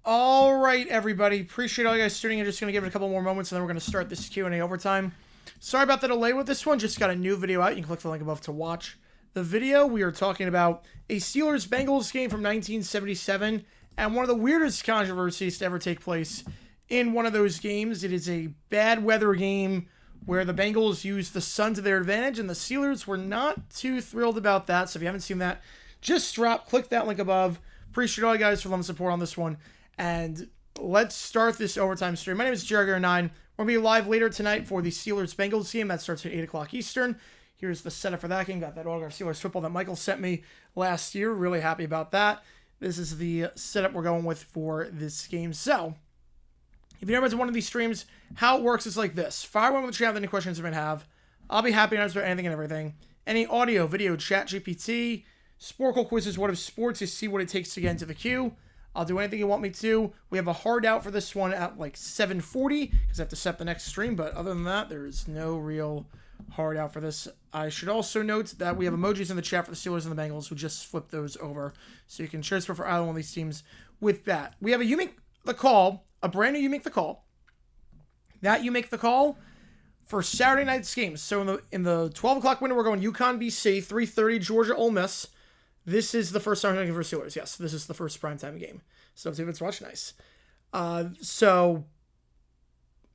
All right, everybody. Appreciate all you guys tuning in. Just going to give it a couple more moments, and then we're going to start this Q&A overtime. Sorry about the delay with this one. Just got a new video out. You can click the link above to watch the video. We are talking about a Steelers-Bengals game from 1977, and one of the weirdest controversies to ever take place in one of those games. It is a bad weather game where the Bengals used the sun to their advantage, and the Steelers were not too thrilled about that. So if you haven't seen that, just click that link above. Appreciate all you guys for the support on this one. And let's start this overtime stream. My name is JG9. We're going to be live later tonight for the Steelers-Bengals game. That starts at 8 o'clock Eastern. Here's the setup for that game. Got that autograph Steelers football that Michael sent me last year. Really happy about that. This is the setup we're going with for this game. So, if you've never been to one of these streams, how it works is like this. Fire one with the chat with any questions you might have. I'll be happy to answer anything and everything. Any audio, video, chat, GPT, Sporkle quizzes, what if sports, to see what it takes to get into the queue. I'll do anything you want me to. We have a hard out for this one at like 7:40 because I have to set the next stream. But other than that, there is no real hard out for this. I should also note that we have emojis in the chat for the Steelers and the Bengals. We'll just flip those over so you can transfer for either one of these teams with that. We have a You Make the Call, a brand new You Make the Call. That You Make the Call for Saturday night's games. So in the 12 o'clock window, we're going UConn, BC, 3:30, Georgia, Ole Miss. This is the first time I'm for Steelers. Yes, this is the first primetime game. So if it's watch, nice. So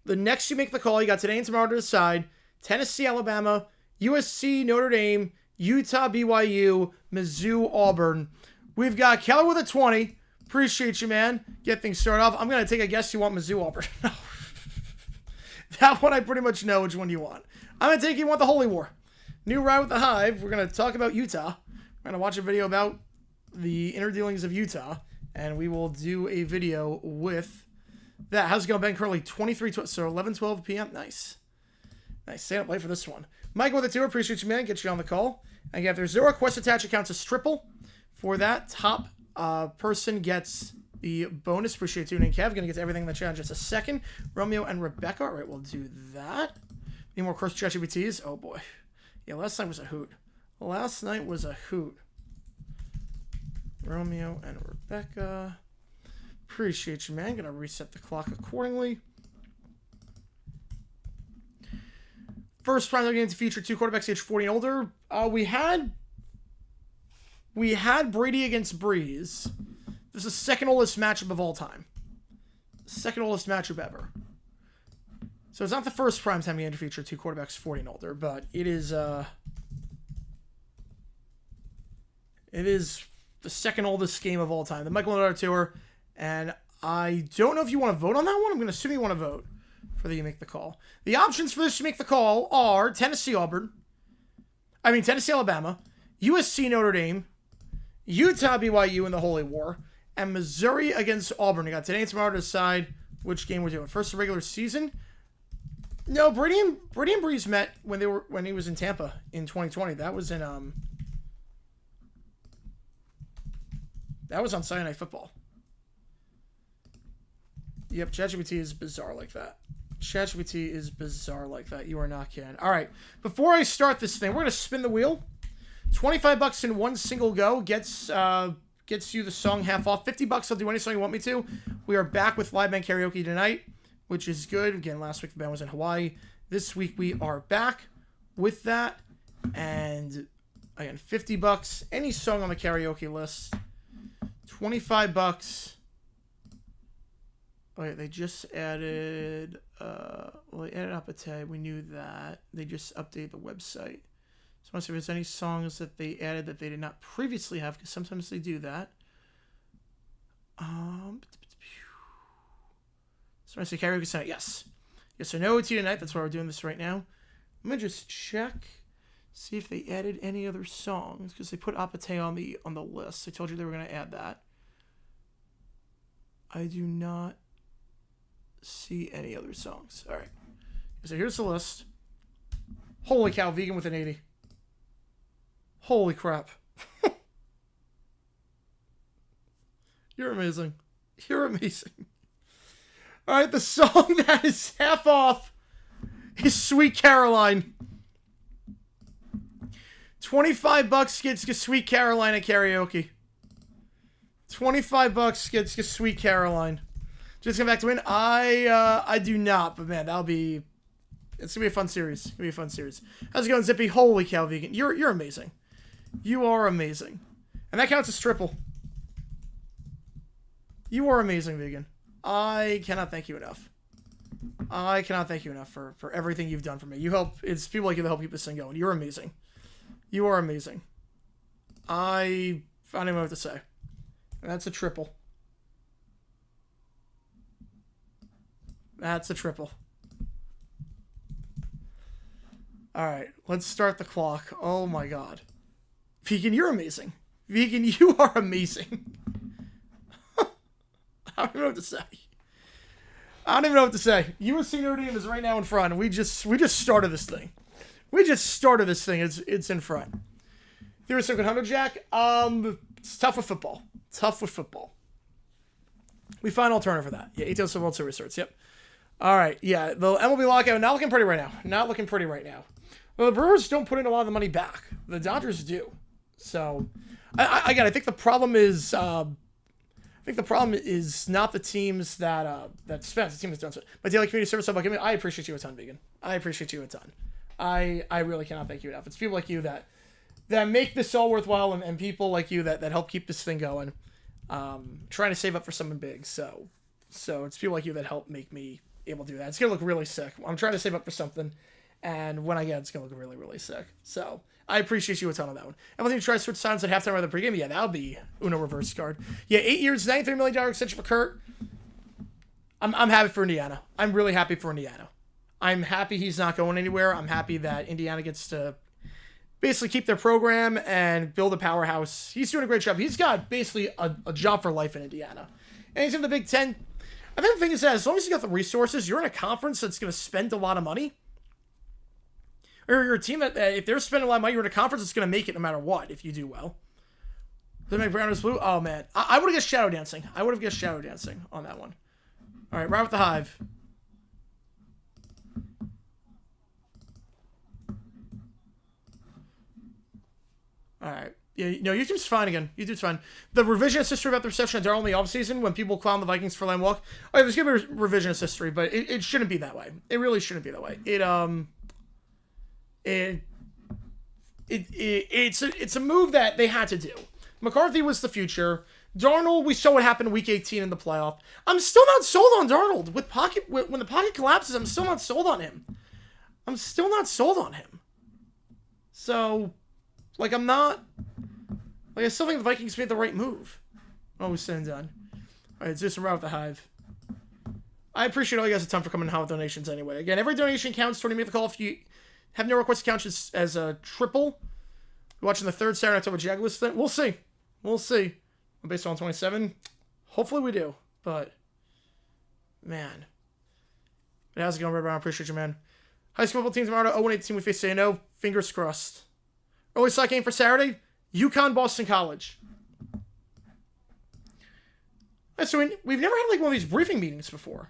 the next You Make the Call, you got today and tomorrow to decide. Tennessee, Alabama, USC, Notre Dame, Utah, BYU, Mizzou, Auburn. We've got Keller with a 20. Appreciate you, man. Get things started off. I'm going to take a guess you want Mizzou, Auburn. That one I pretty much know which one you want. I'm going to take you want the Holy War. New Ride with the Hive. We're going to talk about Utah. We're going to watch a video about the inner dealings of Utah, and we will do a video with that. How's it going, Ben? Currently 23, so 11:12 p.m. Nice. Nice. Stay up late for this one. Michael with the 2. Appreciate you, man. Get you on the call. And if there's 0 quest attached, it counts as triple. For that, top person gets the bonus. Appreciate tuning in, Kev. Going to get to everything in the chat in just a second. Romeo and Rebecca. All right, we'll do that. Any more course ChatGPTs? Oh, boy. Yeah, last night was a hoot. Last night was a hoot. Romeo and Rebecca. Appreciate you, man. Gonna reset the clock accordingly. First prime game to feature 2 quarterbacks age 40 and older. We had Brady against Breeze. This is the second oldest matchup of all time. Second oldest matchup ever. So it's not the first primetime game to feature 2 quarterbacks 40 and older, but it is the second oldest game of all time. The Michael Leonard Tour. And I don't know if you want to vote on that one. I'm going to assume you want to vote for the You Make the Call. The options for this You Make the Call are Tennessee, Alabama, USC, Notre Dame, Utah, BYU in the Holy War, and Missouri against Auburn. You got today and tomorrow to decide which game we're doing. First, the regular season. No, Brady and Breeze met when he was in Tampa in 2020. That was in That was on Sunday Night Football. Yep, ChatGPT is bizarre like that. ChatGPT is bizarre like that. You are not kidding. All right, before I start this thing, we're going to spin the wheel. $25 in one single go gets you the song half off. $50, I'll do any song you want me to. We are back with live band karaoke tonight, which is good. Again, last week the band was in Hawaii. This week we are back with that. And again, $50, any song on the karaoke list. $25. Oh, yeah, they just added, they added Apate. We knew that. They just updated the website. So I want to see if there's any songs that they added that they did not previously have, because sometimes they do that. So I say karaoke tonight. Yes. Yes or no to tonight. That's why we're doing this right now. I'm going to just check, see if they added any other songs, because they put Apate on the list. I told you they were going to add that. I do not see any other songs. All right. So here's the list. Holy cow, vegan with an 80. Holy crap. You're amazing. You're amazing. All right, the song that is half off is Sweet Caroline. $25 gets Sweet Caroline at karaoke. $25 gets Sweet Caroline. Just come back to win. I do not, but man, it's gonna be a fun series. It's gonna be a fun series. How's it going, Zippy? Holy cow, Vegan. You're amazing. You are amazing. And that counts as triple. You are amazing, Vegan. I cannot thank you enough. I cannot thank you enough for everything you've done for me. It's people like you that help keep this thing going. You're amazing. You are amazing. I don't even know what to say. That's a triple. That's a triple. Alright, let's start the clock. Oh my god. Vegan, you're amazing. Vegan, you are amazing. I don't even know what to say. I don't even know what to say. USC Notre Dame is right now in front. We just started this thing. We just started this thing. It's in front. There's a 100 Jack. It's tough with football. Tough with football. We find alternative for that. Yeah, 8 World Series starts. Yep. All right. Yeah, the MLB lockout not looking pretty right now. Not looking pretty right now. Well, the Brewers don't put in a lot of the money back. The Dodgers do. So, I think the problem is. I think the problem is not the teams that spend, the teams that don't spend. But daily community service, I appreciate you a ton, Vegan. I appreciate you a ton. I really cannot thank you enough. It's people like you that make this all worthwhile, and people like you that help keep this thing going. Trying to save up for something big. So it's people like you that help make me able to do that. It's gonna look really sick. I'm trying to save up for something, and when I get it, it's gonna look really, really sick. So I appreciate you a ton on that one. Everything you try to switch signs at halftime or the pregame, yeah, that would be Uno reverse card. Yeah, 8 years, $93 million extension for Kurt. I'm happy for Indiana. I'm really happy for Indiana. I'm happy he's not going anywhere. I'm happy that Indiana gets to basically keep their program and build a powerhouse. He's doing a great job. He's got basically a job for life in Indiana. And he's in the Big Ten. I think the thing is that as long as you got the resources, you're in a conference that's going to spend a lot of money. Or you're a team that, if they're spending a lot of money, you're in a conference that's going to make it no matter what if you do well. They make Brown is blue. Oh, man. I would have guessed Shadow Dancing. I would have guessed Shadow Dancing on that one. All right, right with the Hive. All right. Yeah, no, YouTube's fine again. YouTube's fine. The revisionist history about the reception of Darrell in the offseason when people clown the Vikings for lame walk. Oh, yeah, there's going to be revisionist history, but it shouldn't be that way. It really shouldn't be that way. It's a move that they had to do. McCarthy was the future. Darnold, we saw what happened week 18 in the playoff. I'm still not sold on Darnold. When the pocket collapses, I'm still not sold on him. I'm still not sold on him. So, I still think the Vikings made the right move. Oh, said and done. All right, let's do some route with the Hive. I appreciate all you guys a ton for coming out with donations anyway. Again, every donation counts. Tony, make the call if you have no requests count as a triple. You're watching the third Saturday October Jag list thing. We'll see. We'll see. Based on 27. Hopefully we do. But, man. But how's it going, Red Brown? I appreciate you, man. High school football team tomorrow. 0-18 we face Say-No. Fingers crossed. Early slot game for Saturday. UConn, Boston College. So we've never had one of these briefing meetings before.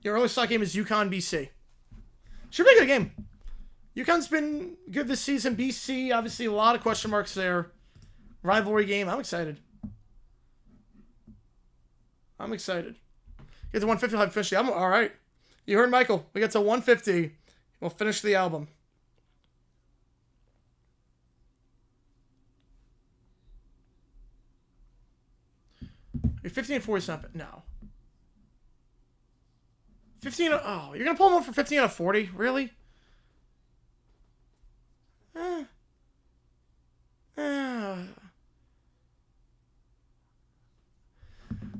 Your early slot game is UConn, BC. Should be a good game. UConn's been good this season. BC, obviously a lot of question marks there. Rivalry game. I'm excited. Get to 150, I'll finish the album. All right. You heard Michael. We get to 150. We'll finish the album. You're 15 and 4 is not... No. 15... Oh, you're going to pull him up for 15 out of 40? Really?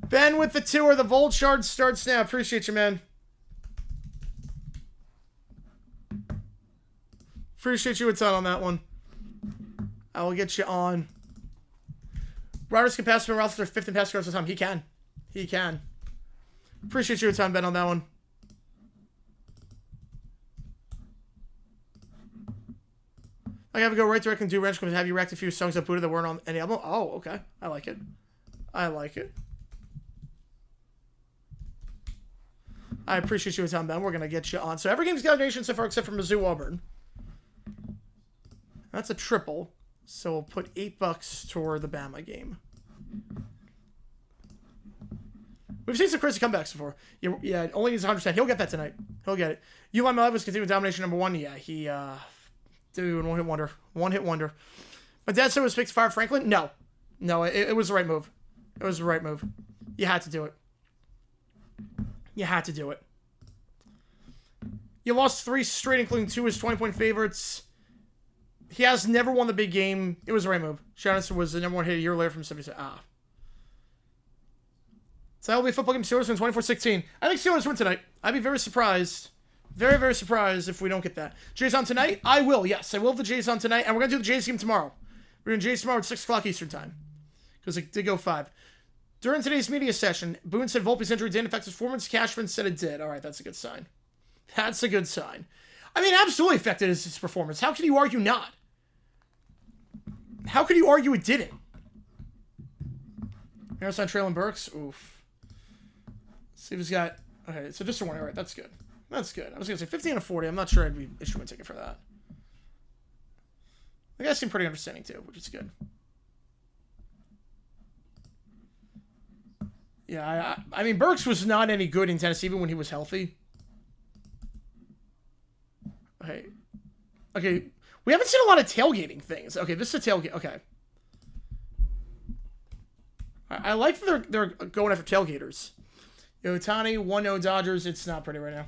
Ben with the tour. The Volt Shard starts now. Appreciate you, man. Appreciate you a ton on that one. I will get you on. Rodgers can pass from Ralph for 15 pass yards at a time. He can. He can. Appreciate you a ton, Ben, on that one. I gotta go right direct and do ranch because have you react a few songs that booted that weren't on any album. Oh, okay. I like it. I like it. I appreciate you, Tom Ben. We're going to get you on. So every game's got a donation so far except for Mizzou Auburn. That's a triple. So we'll put $8 toward the Bama game. We've seen some crazy comebacks before. Yeah, only needs 100%. He'll get that tonight. He'll get it. Eli Malevis continuing domination #1. Yeah, he, dude, one-hit wonder. One-hit wonder. My dad said it was fixed fire Franklin. No. No, it was the right move. It was the right move. You had to do it. You had to do it. You lost 3 straight, including 2 as 20-point favorites. He has never won the big game. It was the right move. Shaughnessy was the #1 hit a year later from 77. So that will be a football game. Steelers win 24-16. I think Steelers win tonight. I'd be very surprised. Very, very surprised if we don't get that. Jays on tonight? I will, yes. I will have the Jays on tonight. And we're going to do the Jays game tomorrow. We're doing Jays tomorrow at 6 o'clock Eastern time. Because it did go 5. During today's media session, Boone said Volpe's injury didn't affect his performance. Cashman said it did. All right, that's a good sign. That's a good sign. I mean, absolutely affected his performance. How can you argue not? How could you argue it didn't? Harris on Traylon Burks? Oof. See if he's got... Okay, so just a 1. All right, that's good. That's good. I was going to say 15 to 40. I'm not sure I'd be issuing a ticket for that. The guys seem pretty understanding, too, which is good. Yeah, I mean, Burks was not any good in Tennessee even when he was healthy. Okay. Okay, we haven't seen a lot of tailgating things. Okay, this is a tailgate. Okay. I like that they're going after tailgaters. Otani, 1-0 Dodgers. It's not pretty right now.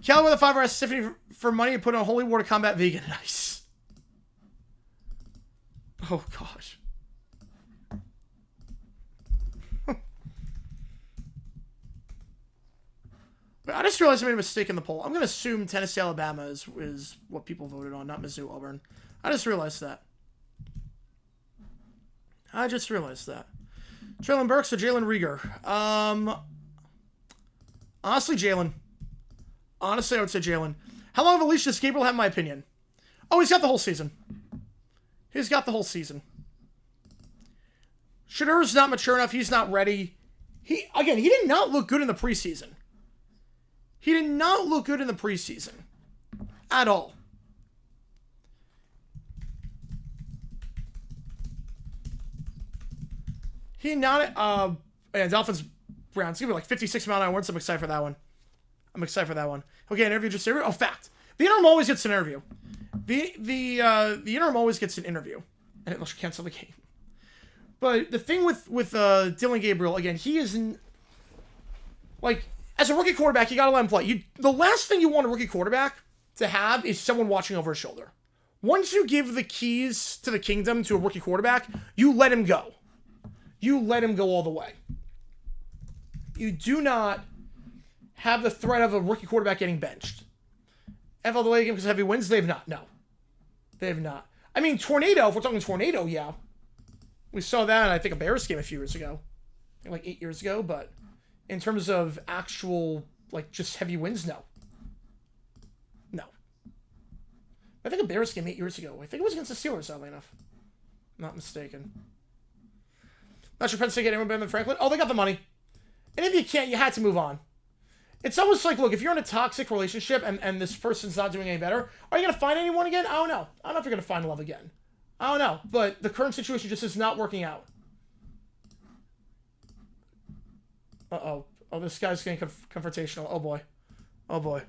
Kelly with a 5 asked Tiffany for money and put on holy water combat vegan. Nice. Oh, gosh. I just realized I made a mistake in the poll. I'm going to assume Tennessee, Alabama is what people voted on, not Mizzou, Auburn. I just realized that. Traylon Burks or Jalen Rieger? Honestly, Jalen. Honestly, I would say Jalen. How long of a leash does Gabriel have, in my opinion? Oh, he's got the whole season. He's got the whole season. Shadur's not mature enough. He's not ready. He did not look good in the preseason. He did not look good in the preseason. At all. He not... yeah, Dolphins, Browns. It's going to be like 56 mile an hour winds. I'm excited for that one. Okay, an interview just... Oh, fact. The interim always gets an interview. The interim always gets an interview. And it'll cancel the game. But the thing with Dylan Gabriel, again, he is... Like... As a rookie quarterback, you got to let him play. The last thing you want a rookie quarterback to have is someone watching over his shoulder. Once you give the keys to the kingdom to a rookie quarterback, you let him go. You let him go all the way. You do not have the threat of a rookie quarterback getting benched. NFL delay game because of heavy wins? They have not. No. They have not. I mean, tornado, if we're talking tornado, yeah. We saw that in, I think, a Bears game a few years ago. I think like 8 years ago, but... In terms of actual, like, just heavy wins, no. No. I think a Bears game 8 years ago. I think it was against the Steelers, oddly enough. Not mistaken. Not sure Penn State get anyone better than Franklin. Oh, they got the money. And if you can't, you had to move on. It's almost like, look, if you're in a toxic relationship and this person's not doing any better, are you going to find anyone again? I don't know. I don't know if you're going to find love again. I don't know. But the current situation just is not working out. Uh-oh. Oh, this guy's getting confrontational. Oh, boy. Oh, boy.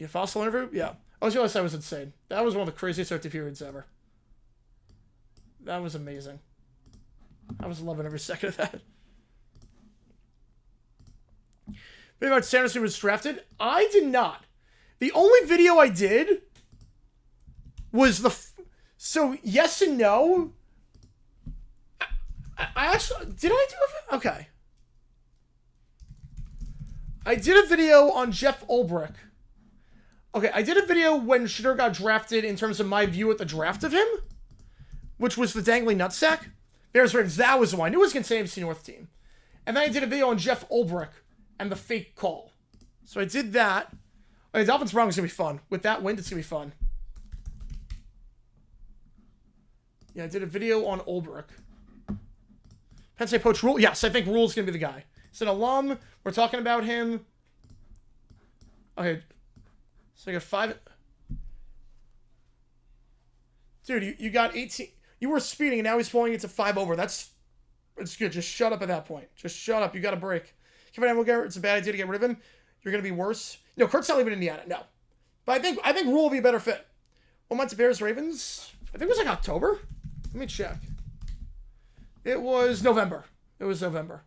You fossil interview? Yeah. I was realized that was insane. That was one of the craziest OT periods ever. That was amazing. I was loving every second of that. Maybe about Sanderson was drafted? I did not. The only video I did was the... So, yes and no... I actually... Did I do a... Okay. I did a video on Jeff Ulbrich. Okay, I did a video when Shadur got drafted in terms of my view at the draft of him, which was the dangling nutsack. Bears Ravens, that was the one. I knew it was against the AFC North team. And then I did a video on Jeff Ulbrich and the fake call. So I did that. Okay, Dolphins Broncos is going to be fun. With that wind, it's going to be fun. Yeah, I did a video on Ulbrich. Penn State Poach Rule? Yes, I think Rule's going to be the guy. It's an alum. We're talking about him. Okay. So I got 5. Dude, you got 18. You were speeding, and now he's pulling it to 5 over. It's good. Just shut up at that point. Just shut up. You got a break. Kevin Hamilton, it's a bad idea to get rid of him. You're going to be worse. No, Kurt's not leaving Indiana. No. But I think Rule will be a better fit. 1 month to Bears Ravens. I think it was like October. Let me check. It was November. It was November.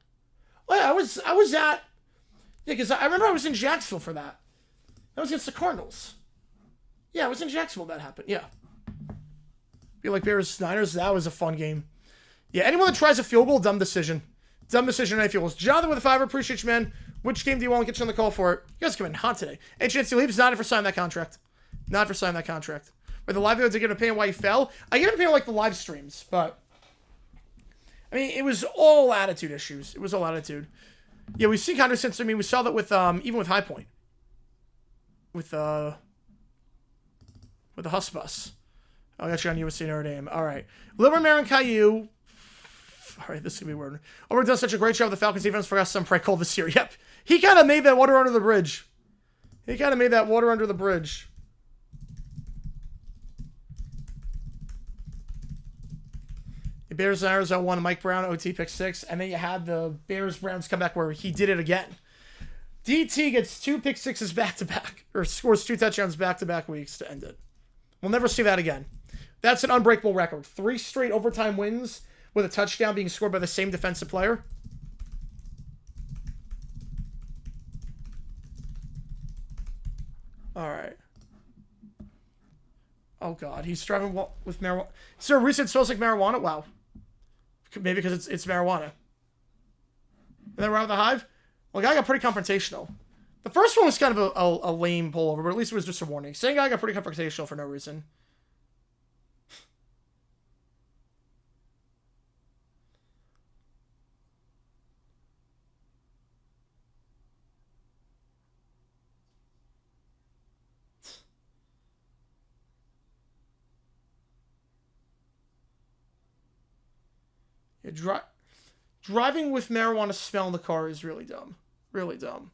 Oh, yeah, I was at... Yeah, because I remember I was in Jacksonville for that. That was against the Cardinals. Yeah, I was in Jacksonville that happened. Yeah. Be like Bears Niners. That was a fun game. Yeah, anyone that tries a field goal, dumb decision. Dumb decision on any field goals. Jonathan with a 5. Appreciate you, man. Which game do you want to get you on the call for it? You guys come in hot today. Any chance he leaves? Not for signing that contract. Not for signing that contract. But the live video to give an opinion why he fell. I give an opinion like the live streams, but I mean it was all attitude issues. It was all attitude. Yeah, we've seen kind of since. I mean, we saw that with even with High Point, with the Huss Bus. I got you on USC Notre Dame. All right, Liver Marin Caillou. All right, this is gonna be weird. Over does such a great job. The Falcons defense forgot some prank call this year. Yep, he kind of made that water under the bridge. He kind of made that water under the bridge. The Bears and Arizona won. Mike Brown OT pick 6, and then you had the Bears Browns come back where he did it again. DT gets 2 pick 6s back to back, or scores 2 touchdowns back to back weeks to end it. We'll never see that again. That's an unbreakable record. 3 straight overtime wins with a touchdown being scored by the same defensive player. All right. Oh God, he's driving with marijuana. Is there a reason it smells like marijuana? Wow. Maybe because it's marijuana. And then around the hive, well, the guy got pretty confrontational. The first one was kind of a lame pullover, but at least it was just a warning. Saying guy got pretty confrontational for no reason. Driving with marijuana smell in the car is really dumb. Really dumb.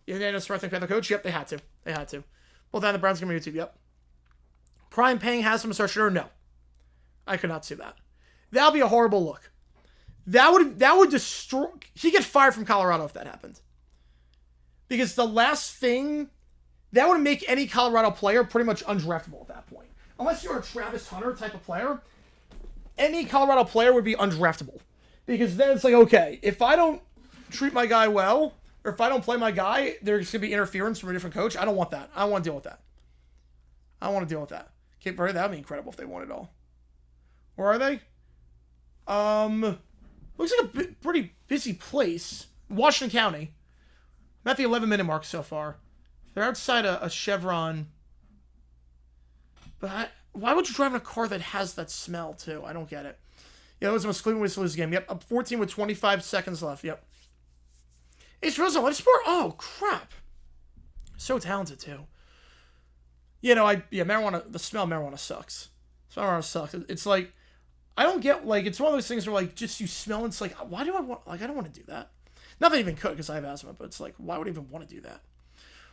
Yeah, Daniel Smith think the coach? Yep, they had to. They had to. Well, then the Browns going to YouTube. Yep. Prime paying Haslam a starter? No. I could not see that. That would be a horrible look. That would destroy... He'd get fired from Colorado if that happened. Because the last thing... That would make any Colorado player pretty much undraftable at that point. Unless you're a Travis Hunter type of player... Any Colorado player would be undraftable. Because then it's like, okay, if I don't treat my guy well, or if I don't play my guy, there's going to be interference from a different coach. I don't want that. I don't want to deal with that. I don't want to deal with that. Cape Verde, that would be incredible if they won it all. Where are they? Looks like a pretty busy place. Washington County. I'm at the 11-minute mark so far. They're outside a Chevron. But why would you drive in a car that has that smell, too? I don't get it. Yeah, that was the most Cleveland Whistles game. Yep, up 14 with 25 seconds left. Yep. Ace Rose on Life Sport? Oh, crap. So talented, too. You know, marijuana, the smell of marijuana sucks. The smell of marijuana sucks. It's like, I don't get, like, it's one of those things where, like, just you smell, and it's like, why do I want, like, I don't want to do that. Not that I even could, because I have asthma, but it's like, why would I even want to do that?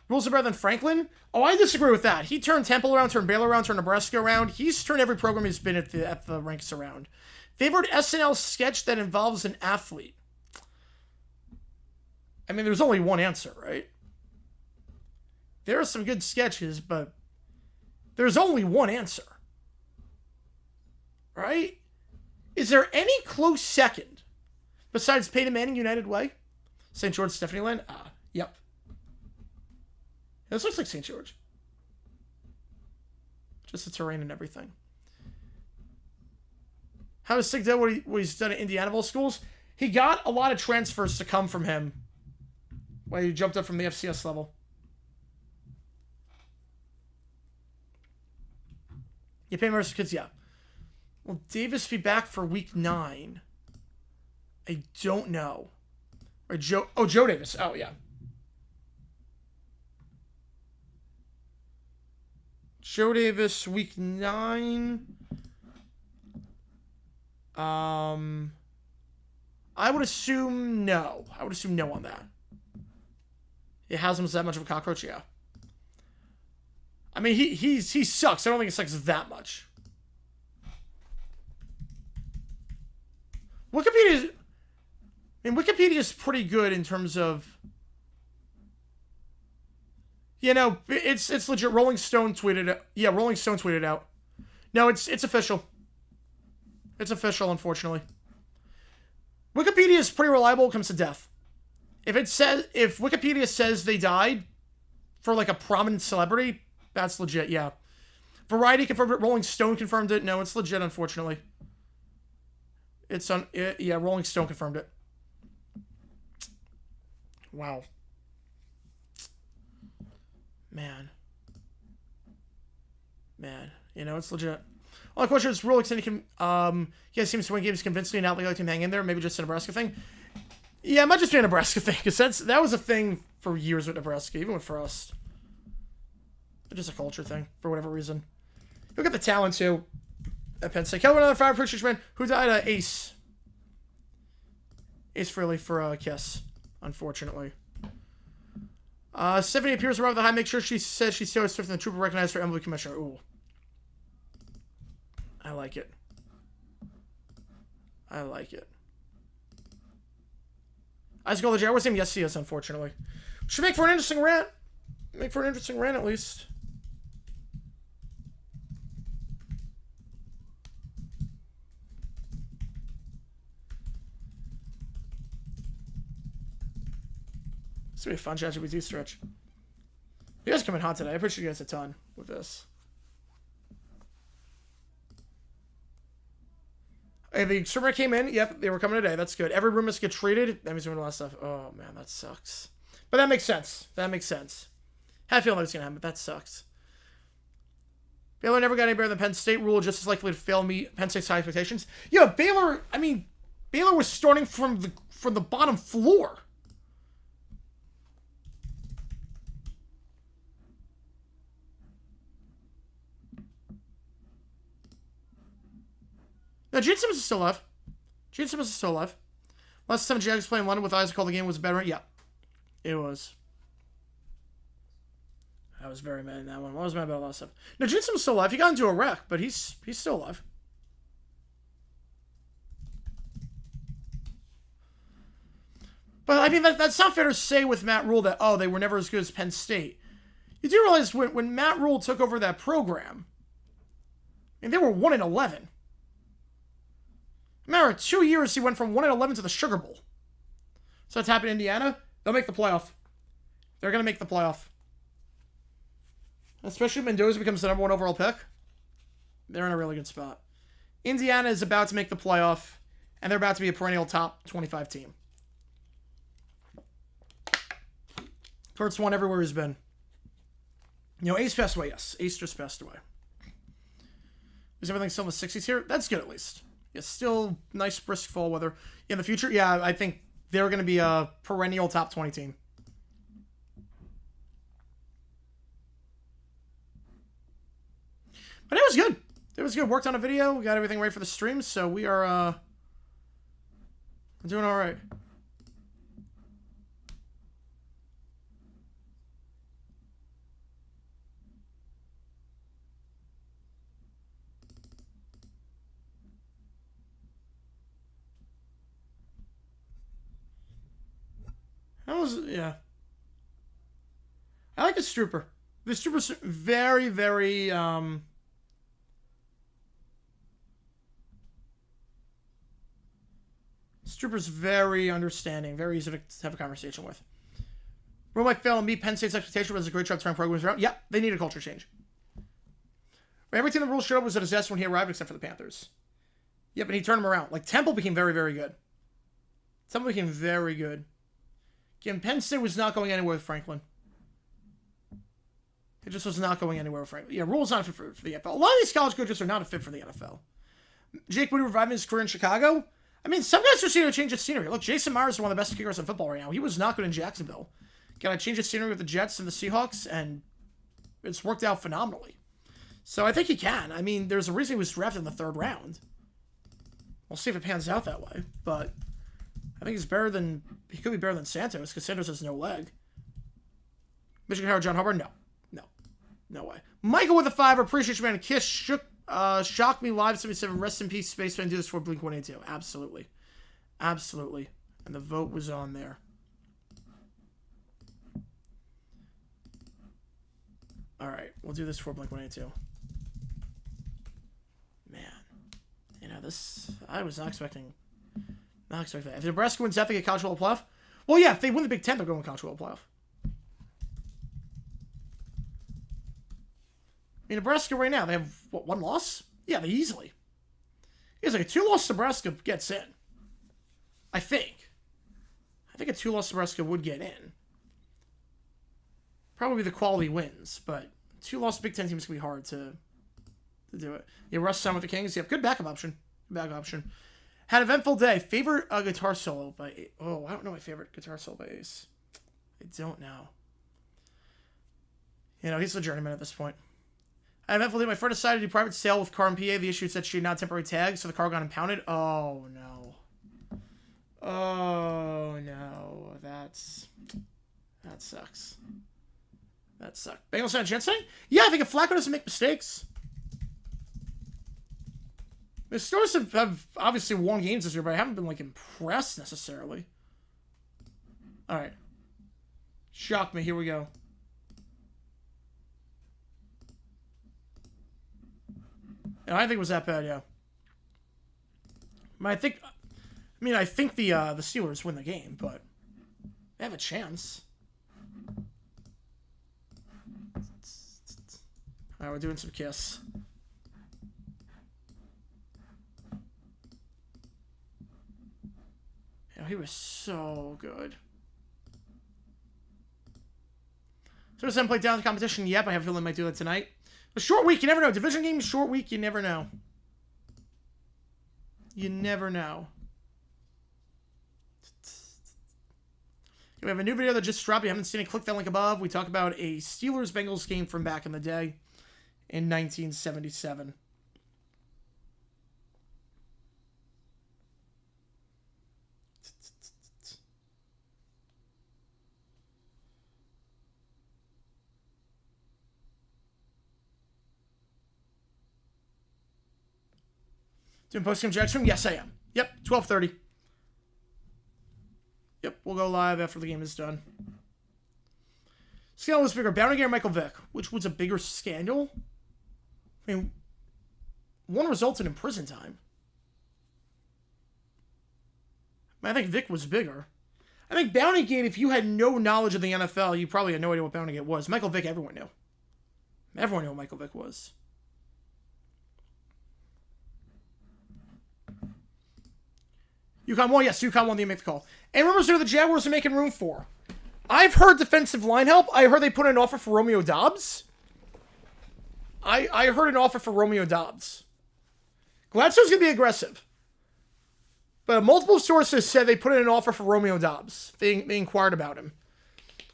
Rules are better than Franklin? Oh, I disagree with that. He turned Temple around, turned Baylor around, turned Nebraska around. He's turned every program he's been at the ranks around. Favorite SNL sketch that involves an athlete? I mean, there's only one answer, right? There are some good sketches, but there's only one answer. Right? Is there any close second besides Peyton Manning United Way? St. George Stephanie Land? Yep. This looks like St. George. Just the terrain and everything. How is Sig what he's done at Indianaville schools? He got a lot of transfers to come from him when he jumped up from the FCS level. You pay most kids, yeah. Will Davis be back for week 9? I don't know. Or Joe Davis. Oh, yeah. Joe Davis, week 9. I would assume no. I would assume no on that. It has him as that much of a cockroach, yeah. I mean, he sucks. I don't think it sucks that much. Wikipedia is pretty good in terms of, you know, it's legit. Rolling Stone tweeted it. Yeah, Rolling Stone tweeted out. No, it's official. It's official, unfortunately. Wikipedia is pretty reliable when it comes to death. If Wikipedia says they died for like a prominent celebrity, that's legit, yeah. Variety confirmed it, Rolling Stone confirmed it. No, it's legit, unfortunately. Yeah, Rolling Stone confirmed it. Wow. Man. You know, it's legit. Well, the question is, real extended he guys seems to win games convincingly, not like him hang in there. Maybe just a Nebraska thing. Yeah, it might just be a Nebraska thing, because that was a thing for years with Nebraska, even with Frost. It's just a culture thing, for whatever reason. Look at the talent, too, at Penn State. Kelvin, another fire appreciation man. Who died? Ace. Ace Frehley for Kiss, unfortunately. 70 appears around the high. Make sure she says she's Taylor Swift and the trooper recognized her Emily Commissioner. Ooh. I like it. I like it. Isaac Older, I was saying yes, he is, unfortunately. Should make for an interesting rant. Make for an interesting rant, at least. It's gonna be a fun ChatGPT stretch. You guys come in hot today. I appreciate you guys a ton with this. Hey, the exterminator came in. Yep, they were coming today. That's good. Every room must get treated. That means we're doing a lot of stuff. Oh, man, that sucks. But that makes sense. That makes sense. Had a feeling that was going to happen, but that sucks. Baylor never got any better than Penn State. Rule just as likely to fail meet Penn State's high expectations. Yeah, Baylor was starting from the bottom floor. No, Gene Simmons is still alive. Gene Simmons is still alive. Last time Jags playing in London with Isaac called the game was better. Yeah, it was. I was very mad in that one. I was mad about a lot of stuff. No, Gene Simmons is still alive. He got into a wreck, but he's still alive. But, I mean, that's not fair to say with Matt Rule that, oh, they were never as good as Penn State. You do realize when Matt Rule took over that program, I mean, they were 1-11. Matter of 2 years, he went from 1-11 to the Sugar Bowl. So that's happened in Indiana. They'll make the playoff. They're going to make the playoff. Especially if Mendoza becomes the #1 overall pick. They're in a really good spot. Indiana is about to make the playoff, and they're about to be a perennial top 25 team. Kurt's won everywhere he's been. You know, Ace passed away, yes. Ace just passed away. Is everything still in the 60s here? That's good, at least. Yeah, still nice, brisk fall weather. In the future, yeah, I think they're going to be a perennial top 20 team. But it was good. It was good. Worked on a video. We got everything ready for the stream, so we are doing all right. That was, yeah. I like this trooper. This trooper's very, very, this trooper's very understanding, very easy to have a conversation with. Rule might fail and meet Penn State's expectation, but it's a great job turning programs around. Yep, they need a culture change. Everything the rules showed up was a disaster when he arrived, except for the Panthers. Yep, and he turned them around. Like, Temple became very, very good. Temple became very good. Again, Penn State was not going anywhere with Franklin. It just was not going anywhere with Franklin. Yeah, Rule's not fit for the NFL. A lot of these college coaches are not a fit for the NFL. Jake Moody reviving his career in Chicago. I mean, some guys just need to change of scenery. Look, Jason Myers is one of the best kickers in football right now. He was not good in Jacksonville. Got to change of scenery with the Jets and the Seahawks, and it's worked out phenomenally. So I think he can. I mean, there's a reason he was drafted in the 3rd round. We'll see if it pans out that way. But I think he's better than... He could be better than Santos, because Santos has no leg. Michigan Howard, John Harbaugh? No. No. No way. Michael with a 5. Appreciate you, man. Kiss. Shock me live 77. Rest in peace, Spaceman. Do this for Blink-182. Absolutely. Absolutely. And the vote was on there. Alright. We'll do this for Blink-182. Man. You know, this... I was not expecting... Not expecting that. If Nebraska wins that, they get college football playoff? Well, yeah. If they win the Big Ten, they're going to college football playoff. I mean, Nebraska right now, they have, what, 1 loss? Yeah, they easily. It's like a 2-loss Nebraska gets in. I think. I think a 2-loss Nebraska would get in. Probably the quality wins, but 2-loss Big Ten teams can be hard to do it. Yeah, Russ signed with the Kings. Yep, good backup option. Good backup option. Had an eventful day. Favorite guitar solo by... Oh, I don't know my favorite guitar solo by Ace. I don't know. You know, he's the journeyman at this point. I eventfully, my friend decided to do private sale with car and PA. The issue said she had not temporary tags, so the car got impounded. Oh, no. Oh, no. That sucks. That sucks. Bengals had a chance today? Yeah, I think if Flacco doesn't make mistakes. The Stars have obviously won games this year, but I haven't been, like, impressed necessarily. All right. Shock me. Here we go. And I think it was that bad, yeah. I think the Steelers win the game, but they have a chance. All right, we're doing some Kiss. Yeah, he was so good. So does Em play down the competition? Yep, I have a feeling I might do that tonight. A short week, you never know. Division game, short week, you never know. You never know. We have a new video that just dropped. If you haven't seen it, click that link above. We talk about a Steelers-Bengals game from back in the day in 1977. Doing post-game Jack stream? Yes, I am. Yep, 12:30. Yep, we'll go live after the game is done. Scandal was bigger, Bounty Gate or Michael Vick? Which was a bigger scandal? I mean, one resulted in prison time. I think Vick was bigger. I think Bounty Gate, if you had no knowledge of the NFL, you probably had no idea what Bounty Gate was. Michael Vick, everyone knew. Everyone knew what Michael Vick was. UConn won? Yes, UConn won. They make the call. And rumors are the Jaguars are making room for. I've heard defensive line help. I heard they put in an offer for Romeo Doubs. I heard an offer for Romeo Doubs. Gladstone's going to be aggressive. But multiple sources said they put in an offer for Romeo Doubs. They inquired about him.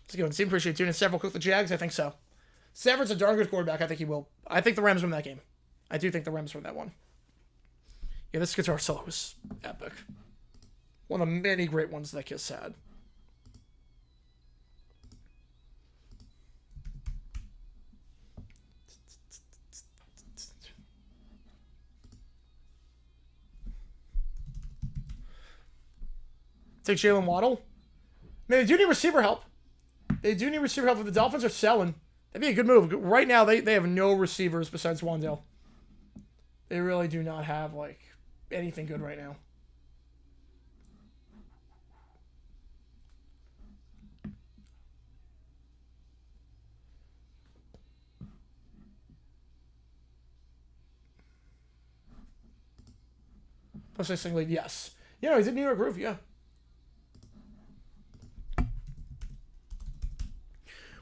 Let's go and see. Appreciate tuning in. Several cook the Jags? I think so. Severan's a darn good quarterback. I think he will. I think the Rams win that game. I do think the Rams win that one. Yeah, this guitar solo was epic. One of the many great ones that Kiss had. Take Jalen Waddle. Man, they do need receiver help. They do need receiver help. If the Dolphins are selling, that'd be a good move. Right now, they have no receivers besides Wandale. They really do not have, like, anything good right now. Plus, I think, like, yes. Yeah, he's in New York Groove, yeah.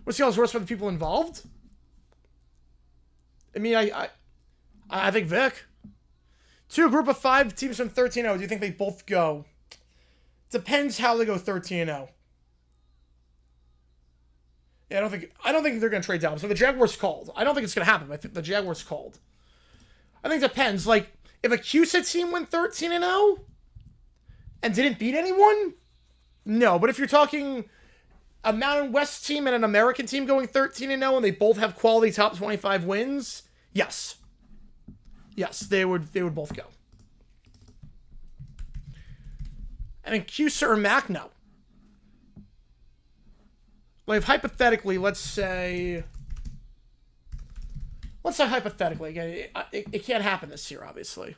What's the odds worse for the people involved? I mean, I think Vic. 2 group of 5 teams from 13-0. Do you think they both go? Depends how they go 13-0. Yeah, I don't think they're gonna trade down. So the Jaguars called. I don't think it's gonna happen. I think the Jaguars called. I think it depends. Like, if a CUSA team went 13-0, and didn't beat anyone? No, but if you're talking a Mountain West team and an American team going 13-0 and they both have quality top 25 wins, yes. Yes, they would both go. I mean, CUSA or MAC, no. Like, hypothetically, let's say hypothetically, it can't happen this year, obviously.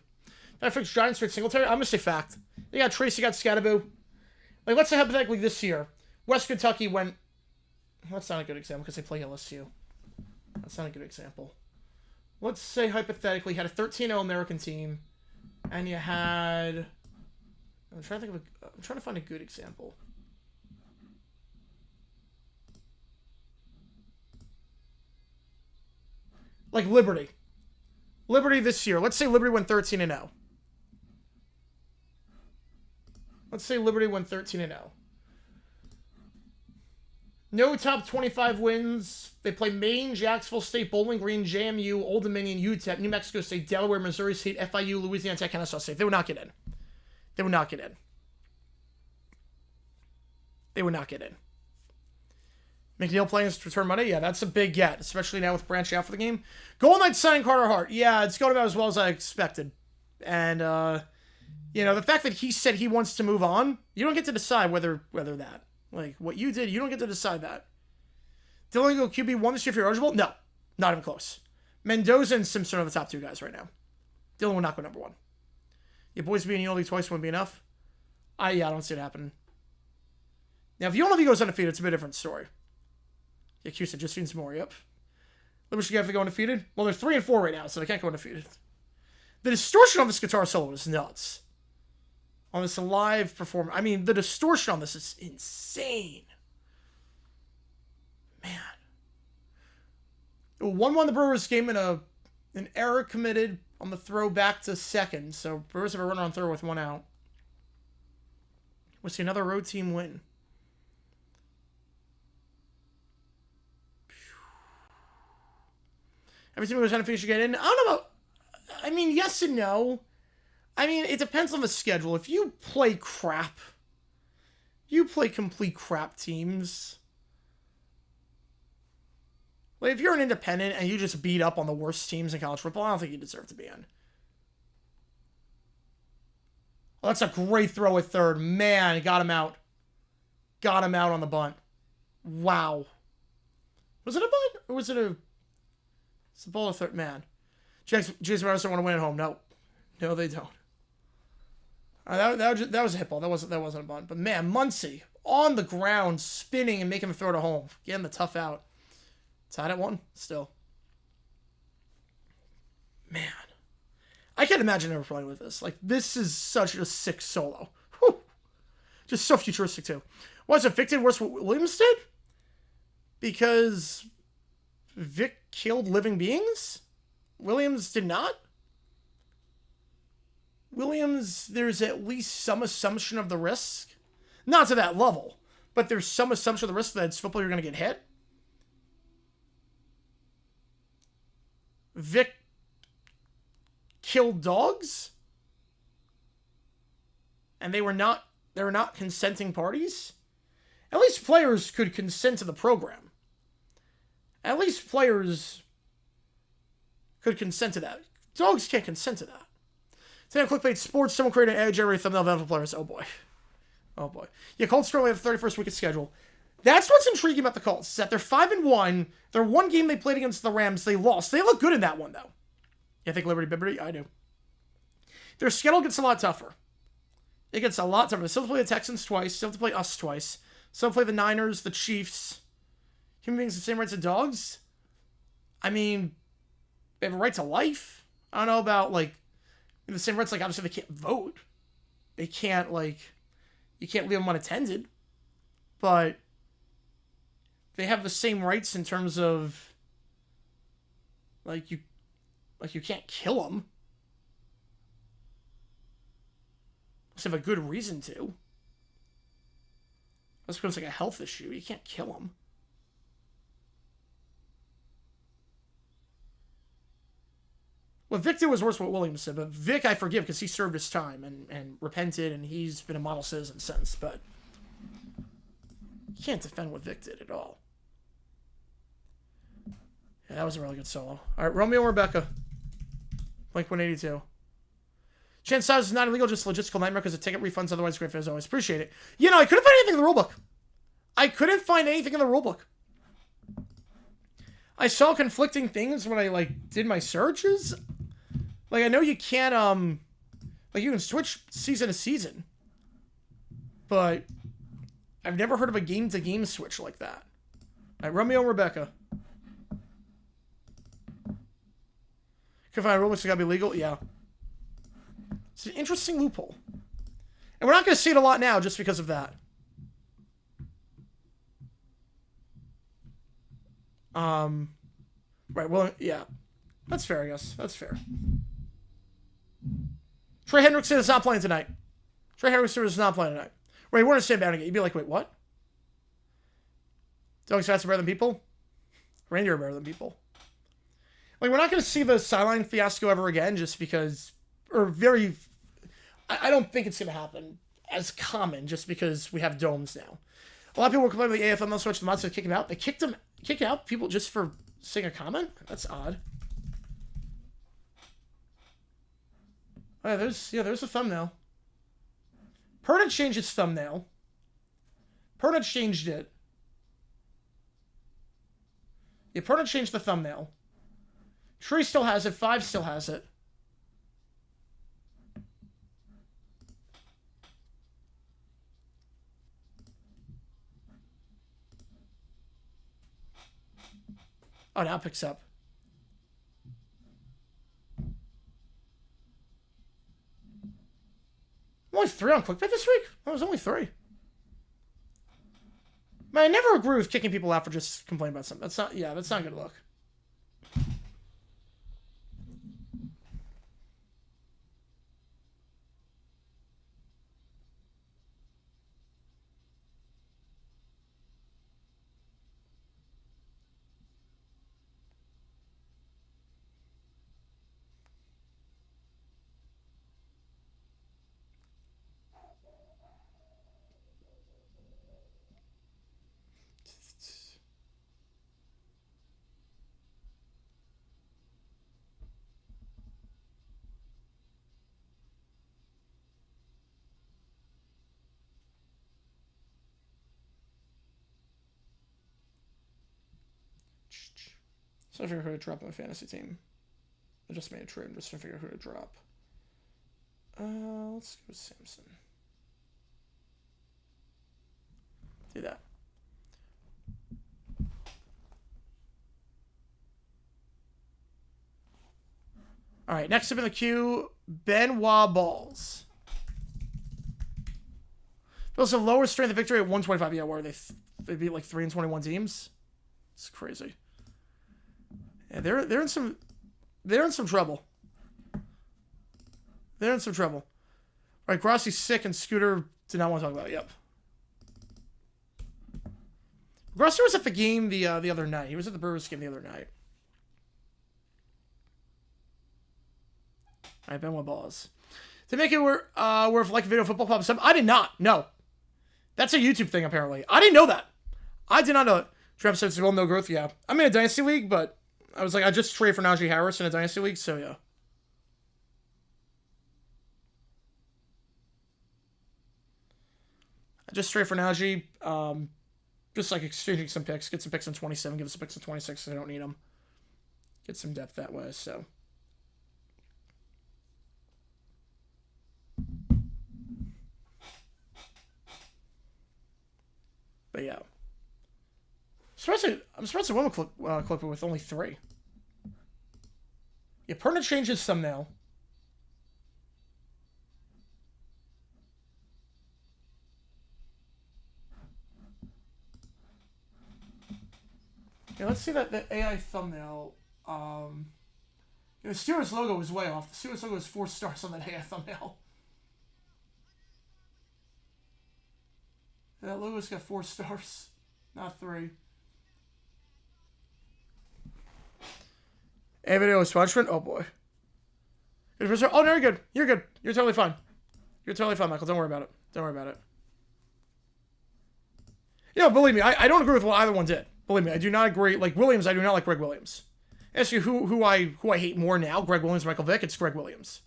I fix Giants for Singletary. I'm going to say fact. You got Tracy, you got Scattaboo. Like, let's say hypothetically this year, West Kentucky went... That's not a good example because they play LSU. That's not a good example. Let's say hypothetically you had a 13-0 American team, and you had... I'm trying to find a good example. Like Liberty. Liberty this year. Let's say Liberty went 13-0. Let's say Liberty went 13-0. No top 25 wins. They play Maine, Jacksonville State, Bowling Green, JMU, Old Dominion, UTEP, New Mexico State, Delaware, Missouri State, FIU, Louisiana Tech, Kennesaw State. They would not get in. They would not get in. They would not get in. McNeil playing to return Monday? Yeah, that's a big get, especially now with branching out for the game. Golden Knights signing Carter Hart. Yeah, it's going about as well as I expected. And, you know, the fact that he said he wants to move on, you don't get to decide whether that. Like, what you did, you don't get to decide that. Dylan go QB1 this year if you're eligible? No, not even close. Mendoza and Simpson are the top two guys right now. Dylan will not go number one. Your boys being UNLV twice wouldn't be enough? I don't see it happening. Now, if UNLV goes undefeated, it's a bit different story. Yeah, CUSA just needs more, yep. Liberty should have to go undefeated? Well, they're 3-4 right now, so they can't go undefeated. The distortion on this guitar solo is nuts. On this live performance. I mean, the distortion on this is insane. Man. 1-1 the Brewers game in an error committed on the throw back to second. So Brewers have a runner on third with one out. We'll see another road team win. Every team goes undefeated should get in. I don't know about... I mean, yes and no. I mean, it depends on the schedule. If you play crap, you play complete crap teams. Like, if you're an independent and you just beat up on the worst teams in college football, I don't think you deserve to be in. Oh, that's a great throw at third. Man, got him out. Got him out on the bunt. Wow. Was it a bunt? Or was it a... It's the ball of third. Man. Jason Maris don't want to win at home. No. No, they don't. That was a hit ball. That wasn't a bunt. But man, Muncy on the ground, spinning and making him throw to home. Getting the tough out. Tied at 1. Still. Man. I can't imagine ever playing with this. Like, this is such a sick solo. Whew. Just so futuristic, too. Was it Vic did worse what Williams did? Because Vic killed living beings? Williams did not? Williams, there's at least some assumption of the risk. Not to that level, but there's some assumption of the risk that it's football you're going to get hit. Vic killed dogs? And they were not consenting parties? At least players could consent to the program. At least players could consent to that. Dogs can't consent to that. Today on Clickbait Sports, someone created an edge every thumbnail of NFL players. Oh boy. Oh boy. Yeah, Colts currently have the 31st week of schedule. That's what's intriguing about the Colts, is that they're 5-1. Their one game they played against the Rams, they lost. They look good in that one, though. You think Liberty? I do. Their schedule gets a lot tougher. It gets a lot tougher. They still have to play the Texans twice. Still have to play us twice. Still have to play the Niners, the Chiefs. Human beings have the same rights as dogs? I mean, they have a right to life. I don't know about, like, the same rights, like, obviously they can't vote. They can't, like, you can't leave them unattended. But they have the same rights in terms of, you can't kill them. Unless you have a good reason to. That's because it's like a health issue. You can't kill them. Well, Vic did was worse what Williams said, but Vic I forgive because he served his time and repented, and he's been a model citizen since, but you can't defend what Vic did at all. Yeah, that was a really good solo. All right, Romeo and Rebecca. Blink 182. Chance size is not illegal, just a logistical nightmare because of ticket refunds. Otherwise, great fans always appreciate it. You know, I couldn't find anything in the rulebook. I couldn't find anything in the rulebook. I saw conflicting things when I, like, did my searches. Like, I know you can't, like, you can switch season to season. But I've never heard of a game-to-game switch like that. All right, Romeo and Rebecca. Can find rules that gotta be legal? Yeah. It's an interesting loophole. And we're not gonna see it a lot now just because of that. Right, well, yeah. That's fair, I guess. That's fair. Trey Hendrickson is not playing tonight. Trey Hendrickson is not playing tonight. Wait, we're gonna stand down again. You'd be like, wait, what? Dogs faster better than people? Reindeer are better than people. Like, we're not going to see the sideline fiasco ever again just because, or very, I don't think it's going to happen as common just because we have domes now. A lot of people were complaining the AFML switch, the mods to kick him out. They kicked out people just for saying a comment? That's odd. Oh, yeah, there's a thumbnail. Perna changed its thumbnail. Perna changed it. Yeah, Perna changed the thumbnail. Tree still has it. 5 still has it. Oh, now it picks up. Only 3 on clickbait this week? That was only 3. Man, I never agree with kicking people out for just complaining about something. That's not a good look. So I figure who to drop on my fantasy team. I just made a trade. I'm just trying to figure out who to drop. Let's go with Samson. Do that. All right, next up in the queue, Benoit Balls. Those have lower strength of victory at 125. Yeah, where they beat like 3-21 teams. It's crazy. Yeah, they're in some trouble. They're in some trouble. All right, Grossi's sick and Scooter did not want to talk about it. Yep. Grossi was at the game the other night. He was at the Brewers game the other night. All right, Benoit Balls. To make it worth like video football pop stuff. I did not. No. That's a YouTube thing apparently. I didn't know that. I did not know it. Trump says well no growth. Yeah, I'm in a dynasty league, but I was like I just traded for Najee Harris in a dynasty league, so yeah. I just traded for Najee. Just like exchanging some picks, get some picks in 27, give us some picks in 26. I don't need them. Get some depth that way. So. But yeah. I'm surprised I went with Clipper with only 3. Yeah, Perna changes thumbnail. Yeah, let's see that AI thumbnail. The Steelers logo was way off. The Steelers logo is 4 stars on that AI thumbnail. That logo's got 4 stars, not 3. A video is punishment? Oh boy. Oh, no, you're good. You're good. You're totally fine. You're totally fine, Michael. Don't worry about it. Don't worry about it. You know, believe me, I don't agree with what either one did. Believe me, I do not agree. Like Williams, I do not like Greg Williams. Ask you who I hate more now, Greg Williams, Michael Vick. It's Greg Williams.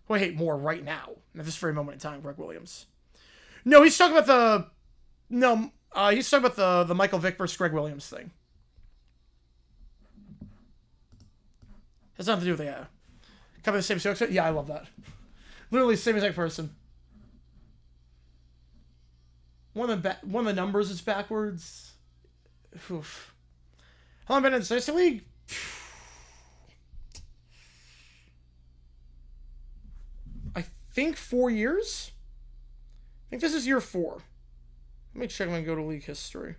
Who I hate more right now, at this very moment in time, Greg Williams. No, he's talking about the... No, he's talking about the Michael Vick versus Greg Williams thing. Has nothing to do with the... Kind of the same joke. Yeah, I love that. Literally same exact person. One of the numbers is backwards. Oof. How long have I been in the Dynasty League? I think 4 years? I think this is year 4. Let me check my go to league history.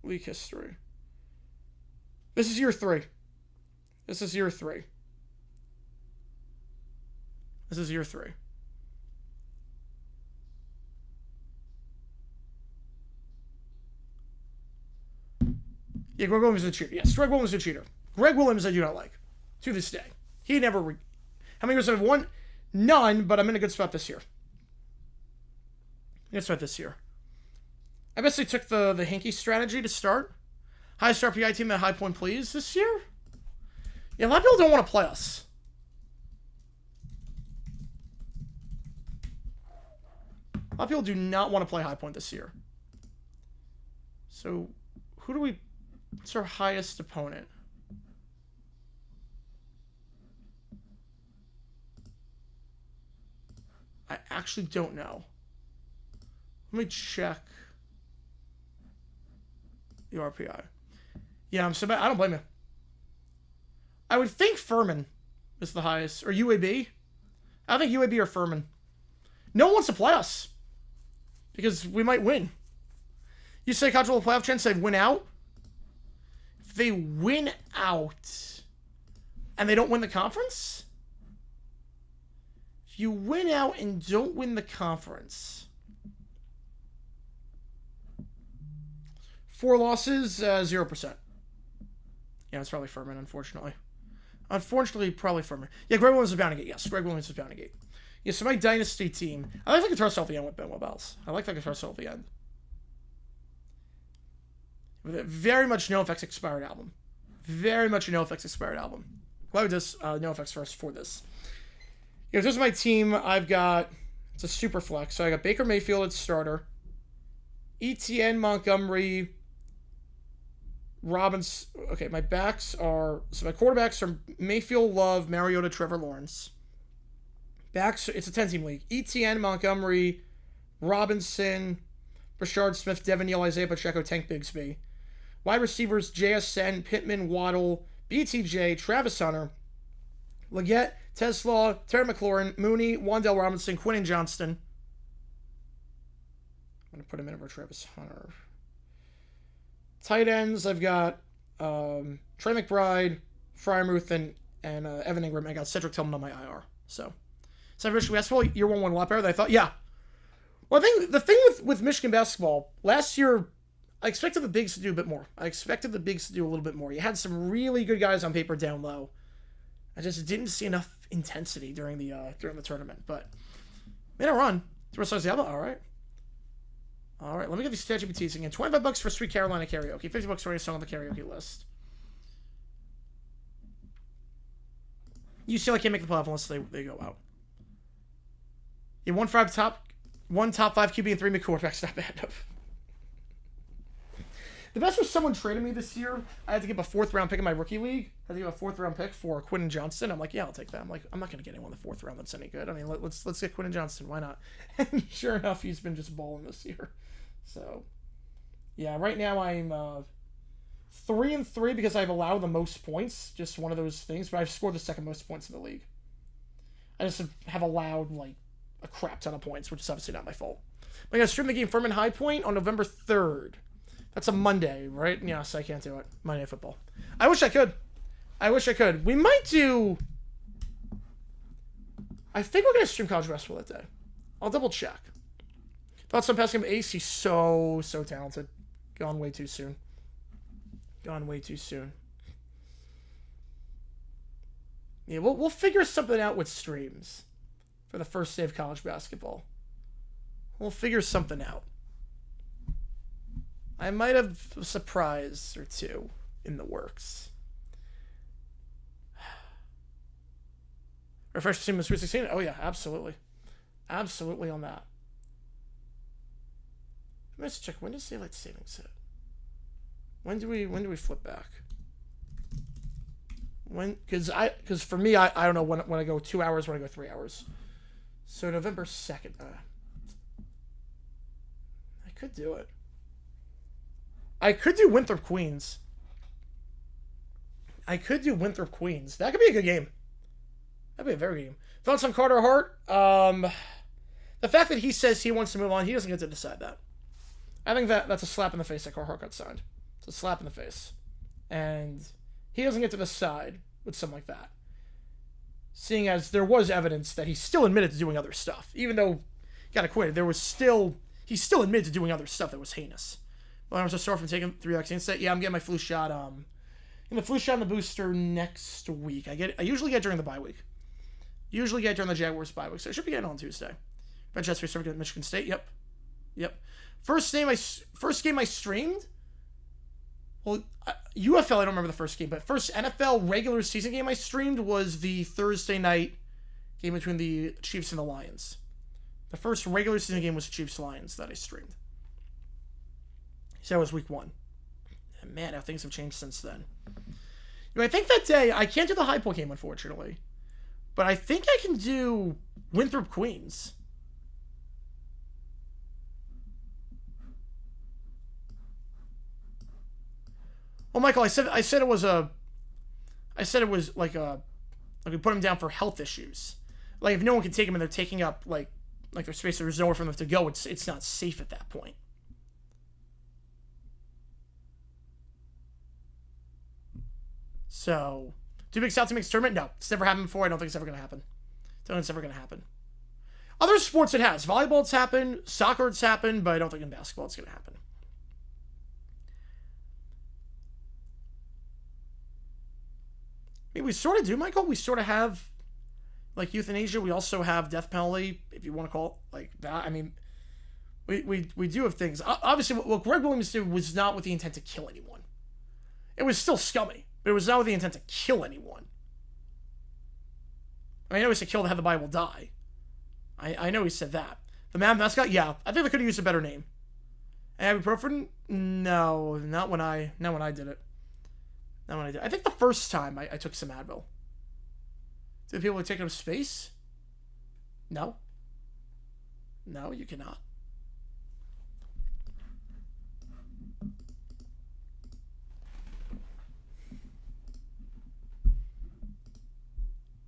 League history. This is year 3. This is year 3. This is year 3. Yeah, Greg Williams is a cheater. Yes, Greg Williams is a cheater. Greg Williams I do not like. To this day. He never... How many years have I won? None, but I'm in a good spot this year. Good spot this year. I basically took the hinky strategy to start. Highest RPI team at high point please this year. Yeah, a lot of people don't want to play us. A lot of people do not want to play high point this year. So, who do we... What's our highest opponent? I actually don't know. Let me check the RPI. Yeah, I'm so bad. I don't blame you. I would think Furman is the highest. Or UAB. I think UAB or Furman. No one wants to play us. Because we might win. You say college will playoff chance, they win out? If they win out and they don't win the conference? If you win out and don't win the conference... 4 losses, 0%. Yeah, it's probably Furman, unfortunately. Unfortunately, probably Furman. Yeah, Greg Williams was bound to get. Yes, Greg Williams was bound to get. Yeah, so my Dynasty team... I like the guitar solo at the end with Ben Webels. I like the guitar solo at the end. With a very much No Effects expired album. Very much a No Effects expired album. Why would this No Effects first for this? Yeah, this is my team. I've got... It's a super flex. So I got Baker Mayfield at starter. Etienne, Montgomery... Robbins. Okay, my backs are... So my quarterbacks are Mayfield, Love, Mariota, Trevor Lawrence. Backs, it's a 10-team league. Etienne, Montgomery, Robinson, Brashard Smith, Devin Neal, Isaiah Pacheco, Tank Bigsby. Wide receivers, JSN, Pittman, Waddle, BTJ, Travis Hunter, Leggett, Tesla, Terry McLaurin, Mooney, Wandale Robinson, Quentin Johnston. I'm going to put him in over Travis Hunter. Tight ends, I've got Trey McBride, Fryermuth, and Evan Ingram. I got Cedric Tillman on my IR. So Michigan basketball, year 1 went a lot better than I thought. Yeah. Well, I think the thing with Michigan basketball, last year, I expected the bigs to do a bit more. I expected the bigs to do a little bit more. You had some really good guys on paper down low. I just didn't see enough intensity during the tournament. But made a run. All right, let me get these ChatGPTs again. $25 for Sweet Carolina karaoke. $50 for a song on the karaoke list. UCLA can't make the playoff unless they go out. Yeah, one top 5 QB and 3 mid quarterbacks. Not bad enough. The best was someone traded me this year. I had to give a 4th round pick in my rookie league. I had to give a 4th round pick for Quentin Johnston. I'm like, yeah, I'll take that. I'm like, I'm not going to get anyone in the 4th round that's any good. I mean, let's get Quentin Johnston. Why not? And sure enough, he's been just balling this year. So, yeah, right now I'm 3-3 because I've allowed the most points. Just one of those things. But I've scored the 2nd most points in the league. I just have allowed, like, a crap ton of points, which is obviously not my fault. But I got to stream the game Furman High Point on November 3rd. That's a Monday, right? Yes, I can't do it. Monday Night Football. I wish I could. We might do... I think we're going to stream college basketball that day. I'll double check. Thoughts on passing him Ace? He's so talented. Gone way too soon. Gone way too soon. Yeah, we'll figure something out with streams for the first day of college basketball. We'll figure something out. I might have a surprise or two in the works. Refresh the team in Sweet 16? Oh yeah, absolutely. Absolutely on that. Let's check, when does daylight savings hit? When do we flip back? Because for me, I don't know when I go 2 hours, when I go 3 hours. So November 2nd. I could do it. I could do Winthrop Queens. That could be a good game. That'd be a very good game. Thoughts on Carter Hart? The fact that he says he wants to move on, he doesn't get to decide that. I think that's a slap in the face that Carter Hart got signed. It's a slap in the face. And he doesn't get to decide with something like that. Seeing as there was evidence that he still admitted to doing other stuff. Even though he got acquitted, he still admitted to doing other stuff that was heinous. Well, I was just sore from taking 3 vaccines. Yeah, I'm getting my flu shot. The flu shot and the booster next week. I usually get during the bye week. Usually get during the Jaguars bye week, so I should be getting on Tuesday. Manchester City at Michigan State. Yep. First game I streamed. Well, UFL I don't remember the first game, but first NFL regular season game I streamed was the Thursday night game between the Chiefs and the Lions. The first regular season game was Chiefs-Lions that I streamed. So that was week 1. And man, how things have changed since then. I think that day, I can't do the high point game, unfortunately. But I think I can do Winthrop Queens. Well, Michael, I said it was like we put them down for health issues. Like if no one can take them and they're taking up like their space, there's nowhere for them to go. It's not safe at that point. So, do Big South to mix tournament? No, it's never happened before. I don't think it's ever going to happen. Other sports it has. Volleyball it's happened. Soccer it's happened, but I don't think in basketball it's going to happen. I mean, we sort of do, Michael. We sort of have, like, euthanasia. We also have death penalty, if you want to call it like that. I mean, we do have things. Obviously, what Greg Williams did was not with the intent to kill anyone. It was still scummy, but it was not with the intent to kill anyone. I mean, I know he said kill to have the Bible die. I know he said that. The Mad Mascot? Yeah. I think they could have used a better name. Ibuprofen? No, not when I did it. I think the first time I took some Advil. Did people take it up space? No. No, you cannot.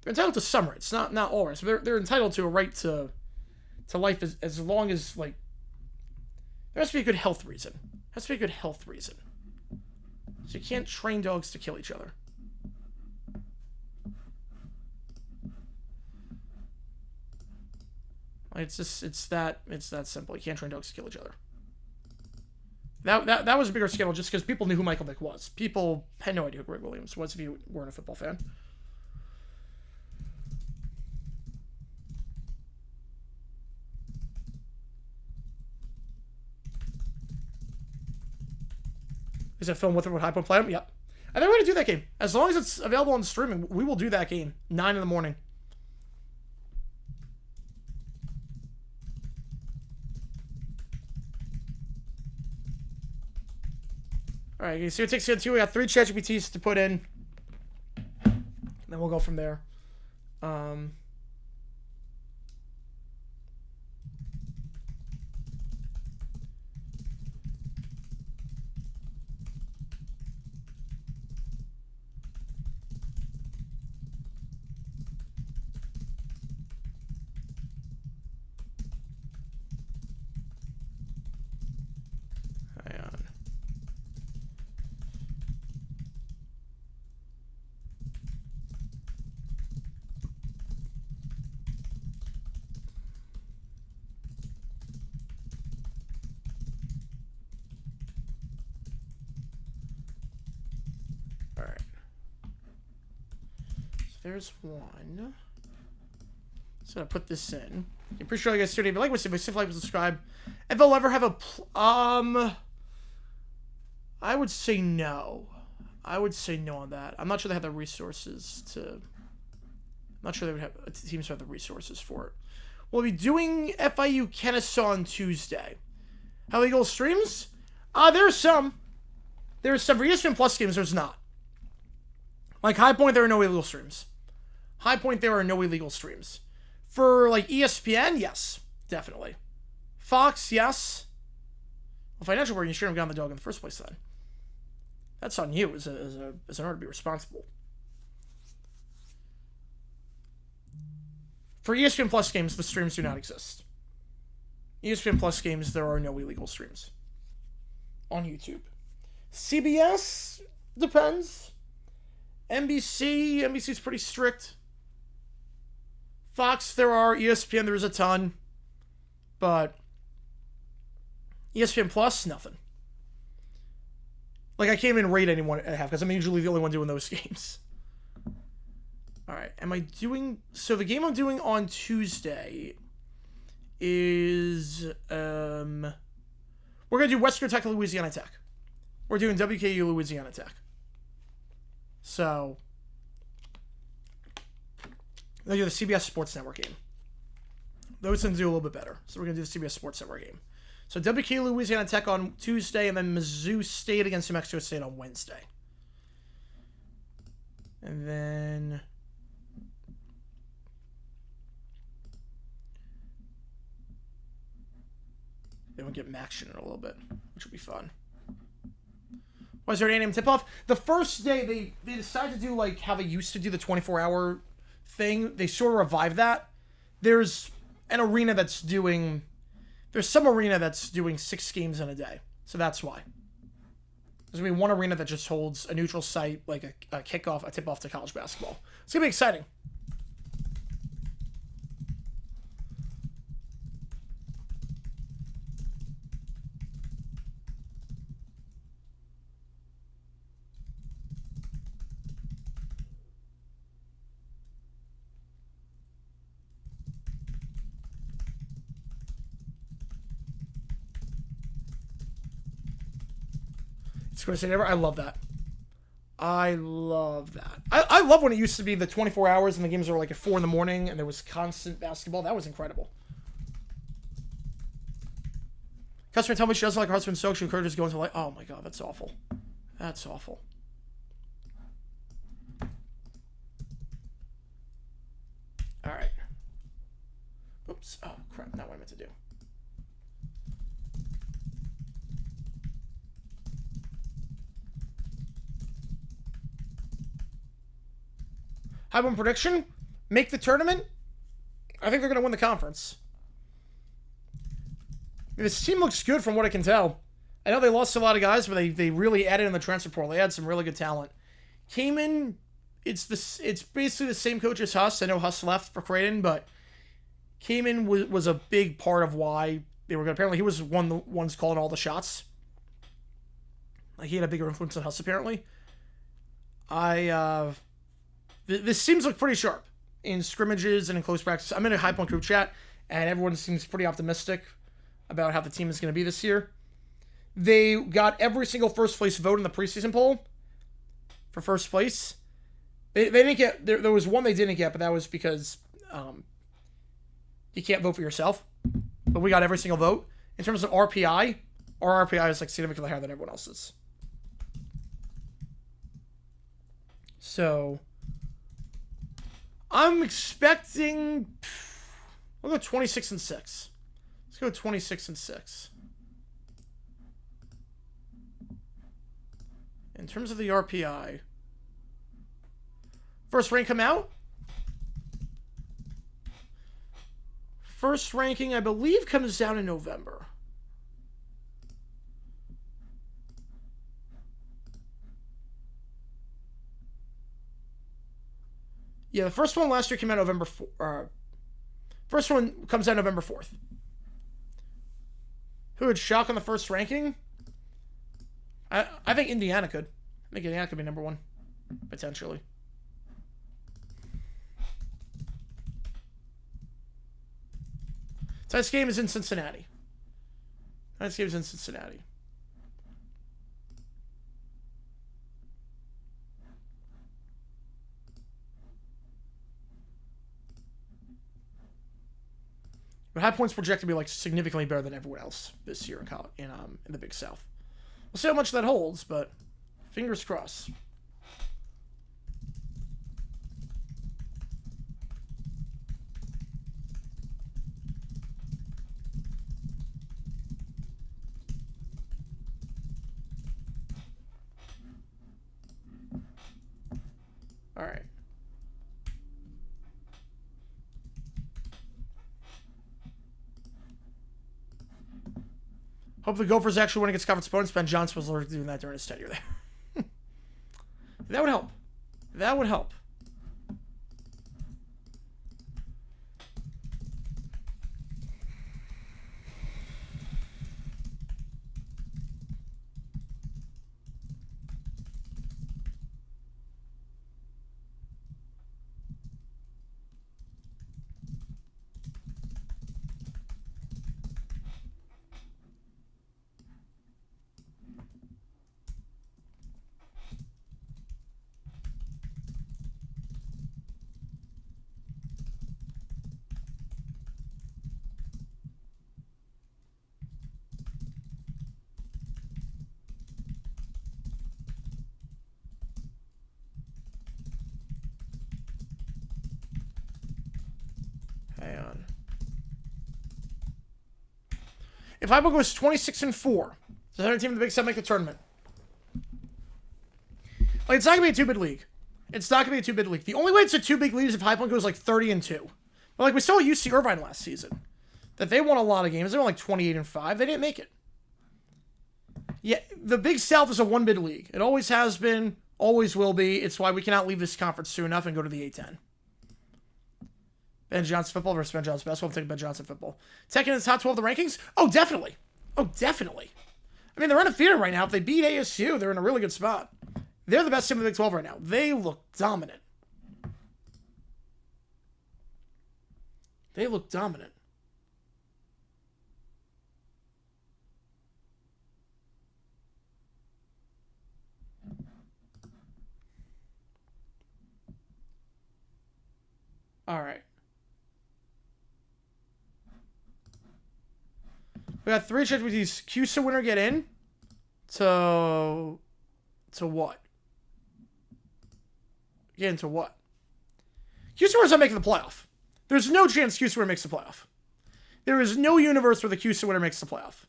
They're entitled to some rights, not all rights. They're entitled to a right to life as long as, like, there has to be a good health reason. So you can't train dogs to kill each other. It's that simple. You can't train dogs to kill each other. That was a bigger scandal just because people knew who Michael Vick was. People had no idea who Greg Williams was if you weren't a football fan. Is that film with or with High Point Platinum? Yep. I think we're going to do that game. As long as it's available on streaming, we will do that game. 9 in the morning. Alright, you see what it takes to get to. We got 3 ChatGPTs to put in. And then we'll go from there. All right. So there's one. So I put this in. I'm pretty sure you guys today. If you like what I say, like, subscribe. If they'll ever have a I would say no. I would say no on that. I'm not sure they have the resources to. I'm not sure they would have teams who have the resources for it. We'll be doing FIU Kennesaw on Tuesday. How legal streams? There's some. There's some for ESPN Plus games. There's not. Like High Point, there are no illegal streams. High Point, there are no illegal streams. For like ESPN, yes, definitely. Fox, yes. Well, financial work, you shouldn't have gotten the dog in the first place then. That's on you as an order to be responsible. For ESPN Plus games, the streams do not exist. ESPN Plus games, there are no illegal streams on YouTube. CBS, depends. NBC's pretty strict. Fox, there are. ESPN, there's a ton. But ESPN Plus, nothing. Like, I can't even rate anyone I have, because I'm usually the only one doing those games. Alright, am I doing... So, the game I'm doing on Tuesday is... We're going to do Western Tech to Louisiana Tech. We're doing WKU Louisiana Tech. So... They'll do the CBS Sports Network game. Those ones do a little bit better. So we're going to do the CBS Sports Network game. So WKU Louisiana Tech on Tuesday, and then Mizzou State against New Mexico State on Wednesday. And then... Then we'll get Maction in a little bit, which will be fun. Was there an 8 a.m. tip-off? The first day, they decided to do like how they used to do the 24-hour thing. They sort of revived that. There's an arena that's doing... There's some arena that's doing 6 games in a day. So that's why. There's going to be one arena that just holds a neutral site, like a kickoff, a tip-off to college basketball. It's going to be exciting. I love that. I love that. I love when it used to be the 24 hours and the games were like at 4 in the morning and there was constant basketball. That was incredible. Customer tell me she doesn't like her husband soak. She encourages going to like, oh my god, that's awful. That's awful. Alright. Oops. Oh crap, not what I meant to do. High one prediction? Make the tournament? I think they're going to win the conference. I mean, this team looks good from what I can tell. I know they lost a lot of guys, but they really added in the transfer portal. They had some really good talent. Cayman, it's basically the same coach as Huss. I know Huss left for Creighton, but Cayman was a big part of why they were good. Apparently, he was one of the ones calling all the shots. Like, he had a bigger influence on Huss, apparently. This seems like pretty sharp in scrimmages and in close practice. I'm in a High Point group chat, and everyone seems pretty optimistic about how the team is going to be this year. They got every single first place vote in the preseason poll for first place. They didn't get... There was one they didn't get, but that was because you can't vote for yourself. But we got every single vote. In terms of RPI, our RPI is like significantly higher than everyone else's. So... I'm expecting... We'll go 26-6. Let's go 26-6. In terms of the RPI... First rank come out? First ranking, I believe, comes down in November. Yeah, the first one last year came out November 4th. First one comes out November 4th. Who would shock on the first ranking? I think Indiana could. I think Indiana could be number 1. potentially. Tonight's game is in Cincinnati. Tonight's game is in Cincinnati. But High Point's projected to be like significantly better than everyone else this year in the Big South. We'll see how much that holds, but fingers crossed. All right. Hope the Gophers actually win against conference opponents. Ben Johnson was literally doing that during his tenure there. That would help. That would help. Hang on. If High Point goes 26-4, the other team in the Big South make the tournament. Like, it's not gonna be a two-bid league. It's not gonna be a two-bid league. The only way it's a two-big league is if High Point goes like 30-2. But like we saw at UC Irvine last season, that they won a lot of games. They were like 28-5. They didn't make it. Yeah, the Big South is a one-bid league. It always has been, always will be. It's why we cannot leave this conference soon enough and go to the A10. Ben Johnson football versus Ben Johnson basketball. I'm taking Ben Johnson football. Tekken in the top 12 of the rankings? Oh, definitely. Oh, definitely. I mean, they're undefeated right now. If they beat ASU, they're in a really good spot. They're the best team in the Big 12 right now. They look dominant. They look dominant. All right. We got 3 chances with these. CUSA winner get in to what? Get into what? CUSA winner's not making the playoff. There's no chance CUSA winner makes the playoff. There is no universe where the CUSA winner makes the playoff.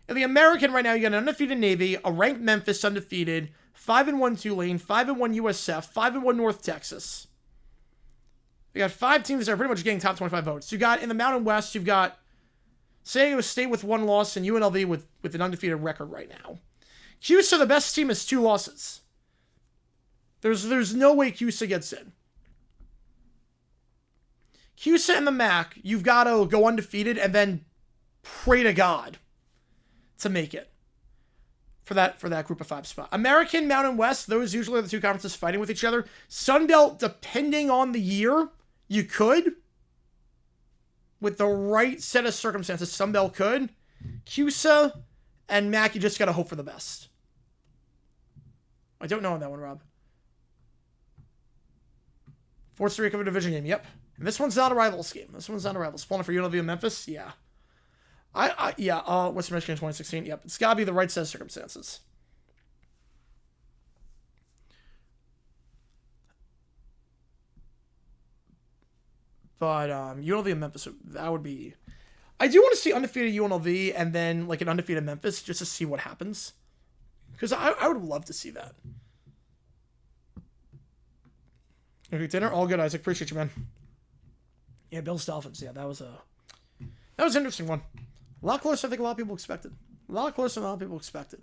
In the American right now, you got an undefeated Navy, a ranked Memphis undefeated, 5-1 Tulane, 5-1 USF, 5-1 North Texas. You got 5 teams that are pretty much getting top 25 votes. You got in the Mountain West, you've got San Diego State with 1 loss and UNLV with an undefeated record right now. CUSA, the best team, has 2 losses. There's no way CUSA gets in. CUSA and the MAC, you've got to go undefeated and then pray to God to make it for that group of 5 spot. American, Mountain West, those usually are the 2 conferences fighting with each other. Sun Belt, depending on the year, you could. With the right set of circumstances, Sun Belt could. CUSA and MAC, you just got to hope for the best. I don't know on that one, Rob. Fourth streak of a division game, yep. And this one's not a rivals game. This one's not a rivals. Spawning for UNLV and Memphis, yeah. Western Michigan 2016, yep. It's got to be the right set of circumstances. But UNLV and Memphis, that would be... I do want to see undefeated UNLV and then like an undefeated Memphis just to see what happens. Because I would love to see that. Okay, dinner? All good, Isaac. Appreciate you, man. Yeah, Bills Dolphins. Yeah, that was an interesting one. A lot closer than I think a lot of people expected. A lot closer than a lot of people expected.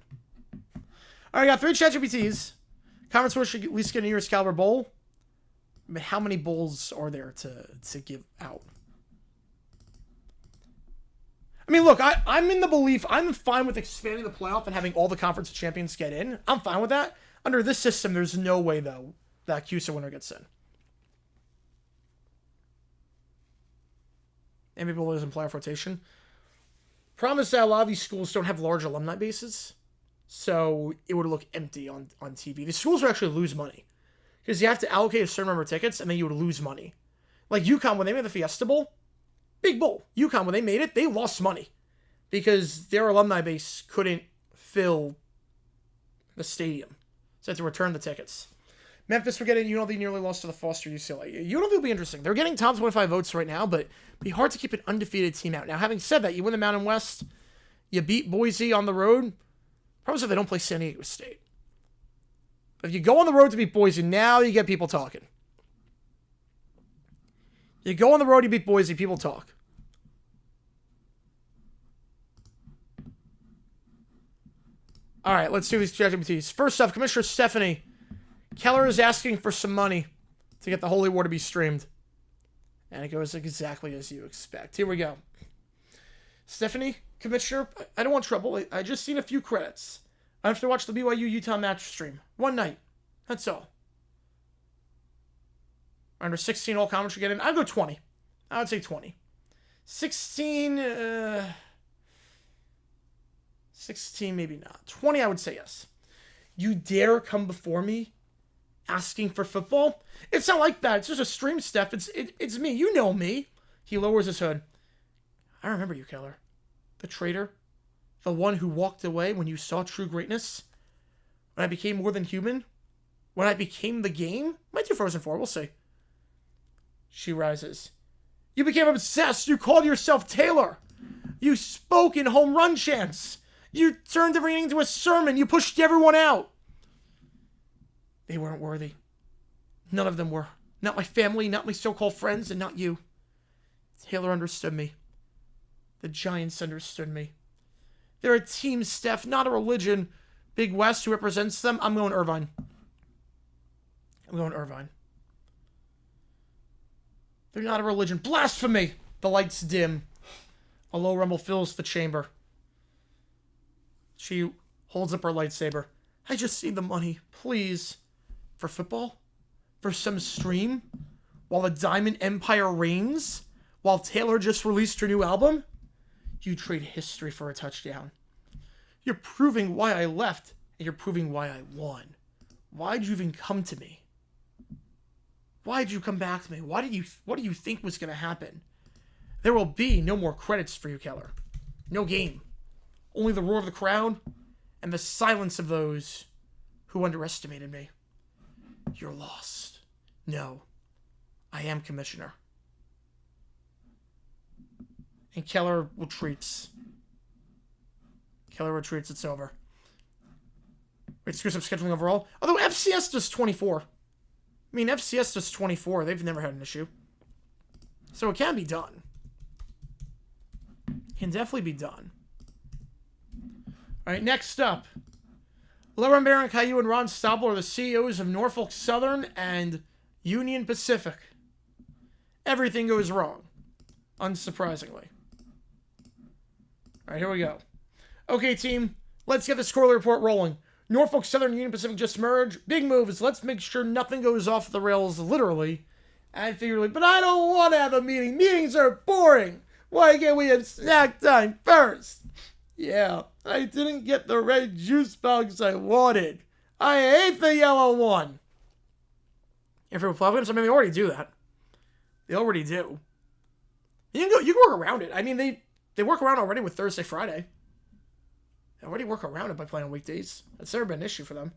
All right, got 3 ChatGPTs. Conference winners should at least get a year's caliber bowl. I mean, how many bowls are there to give out? I mean, look, I'm in the belief, I'm fine with expanding the playoff and having all the conference champions get in. I'm fine with that. Under this system, there's no way, though, that CUSA winner gets in. And people lose in playoff rotation. Problem is that a lot of these schools don't have large alumni bases, so it would look empty on TV. The schools would actually lose money because you have to allocate a certain number of tickets, and then you would lose money. Like UConn, when they made the Fiesta Bowl, big bowl. UConn, when they made it, they lost money because their alumni base couldn't fill the stadium. So they had to return the tickets. Memphis, we're getting UNLV nearly lost to the Foster UCLA. UNLV will be interesting. They're getting top 25 votes right now, but it'd be hard to keep an undefeated team out. Now, having said that, you win the Mountain West, you beat Boise on the road. Probably if they don't play San Diego State. But if you go on the road to beat Boise, now you get people talking. You go on the road, you beat Boise, people talk. All right, let's do these ChatGPTs. First off, Commissioner Stephanie Keller is asking for some money to get the Holy War to be streamed. And it goes exactly as you expect. Here we go. Stephanie, Commissioner, I don't want trouble. I just seen a few credits. I have to watch the BYU-Utah match stream. One night. That's all. Under 16 all comments you get in. I'd go 20. I would say 20. 16, 16 maybe not. 20 I would say yes. You dare come before me asking for football? It's not like that. It's just a stream, Steph. It's me. You know me. He lowers his hood. I remember you, Keller. The traitor. The one who walked away when you saw true greatness. When I became more than human. When I became the game. Might do Frozen 4. We'll see. She rises. You became obsessed. You called yourself Taylor. You spoke in home run chants. You turned everything into a sermon. You pushed everyone out. They weren't worthy. None of them were. Not my family, not my so-called friends, and not you. Taylor understood me. The Giants understood me. They're a team, Steph, not a religion. Big West, who represents them? I'm going Irvine. They're not a religion. Blasphemy! The lights dim. A low rumble fills the chamber. She holds up her lightsaber. I just need the money, please. For football? For some stream? While the Diamond Empire reigns? While Taylor just released her new album? You trade history for a touchdown. You're proving why I left, and you're proving why I won. Why'd you even come to me? Why'd you come back to me? What do you think was going to happen? There will be no more credits for you, Keller. No game. Only the roar of the crowd and the silence of those who underestimated me. You're lost. No, I am Commissioner. And Keller retreats. It's over. Wait, screws up scheduling overall. Although FCS does 24. I mean, FCS does 24. They've never had an issue. So it can be done. Can definitely be done. All right, next up. Lauren Barron, Caillou, and Ron Stoppel are the CEOs of Norfolk Southern and Union Pacific. Everything goes wrong. Unsurprisingly. All right, here we go. Okay, team. Let's get this quarterly report rolling. Norfolk Southern and Union Pacific just merged. Big moves. Let's make sure nothing goes off the rails, literally and figuratively. But I don't want to have a meeting. Meetings are boring. Why can't we have snack time first? Yeah, I didn't get the red juice box I wanted. I hate the yellow one. If you're Republicans, I mean, they already do that. They already do. You can work around it. I mean, they work around already with Thursday, Friday. They already work around it by playing on weekdays. That's never been an issue for them.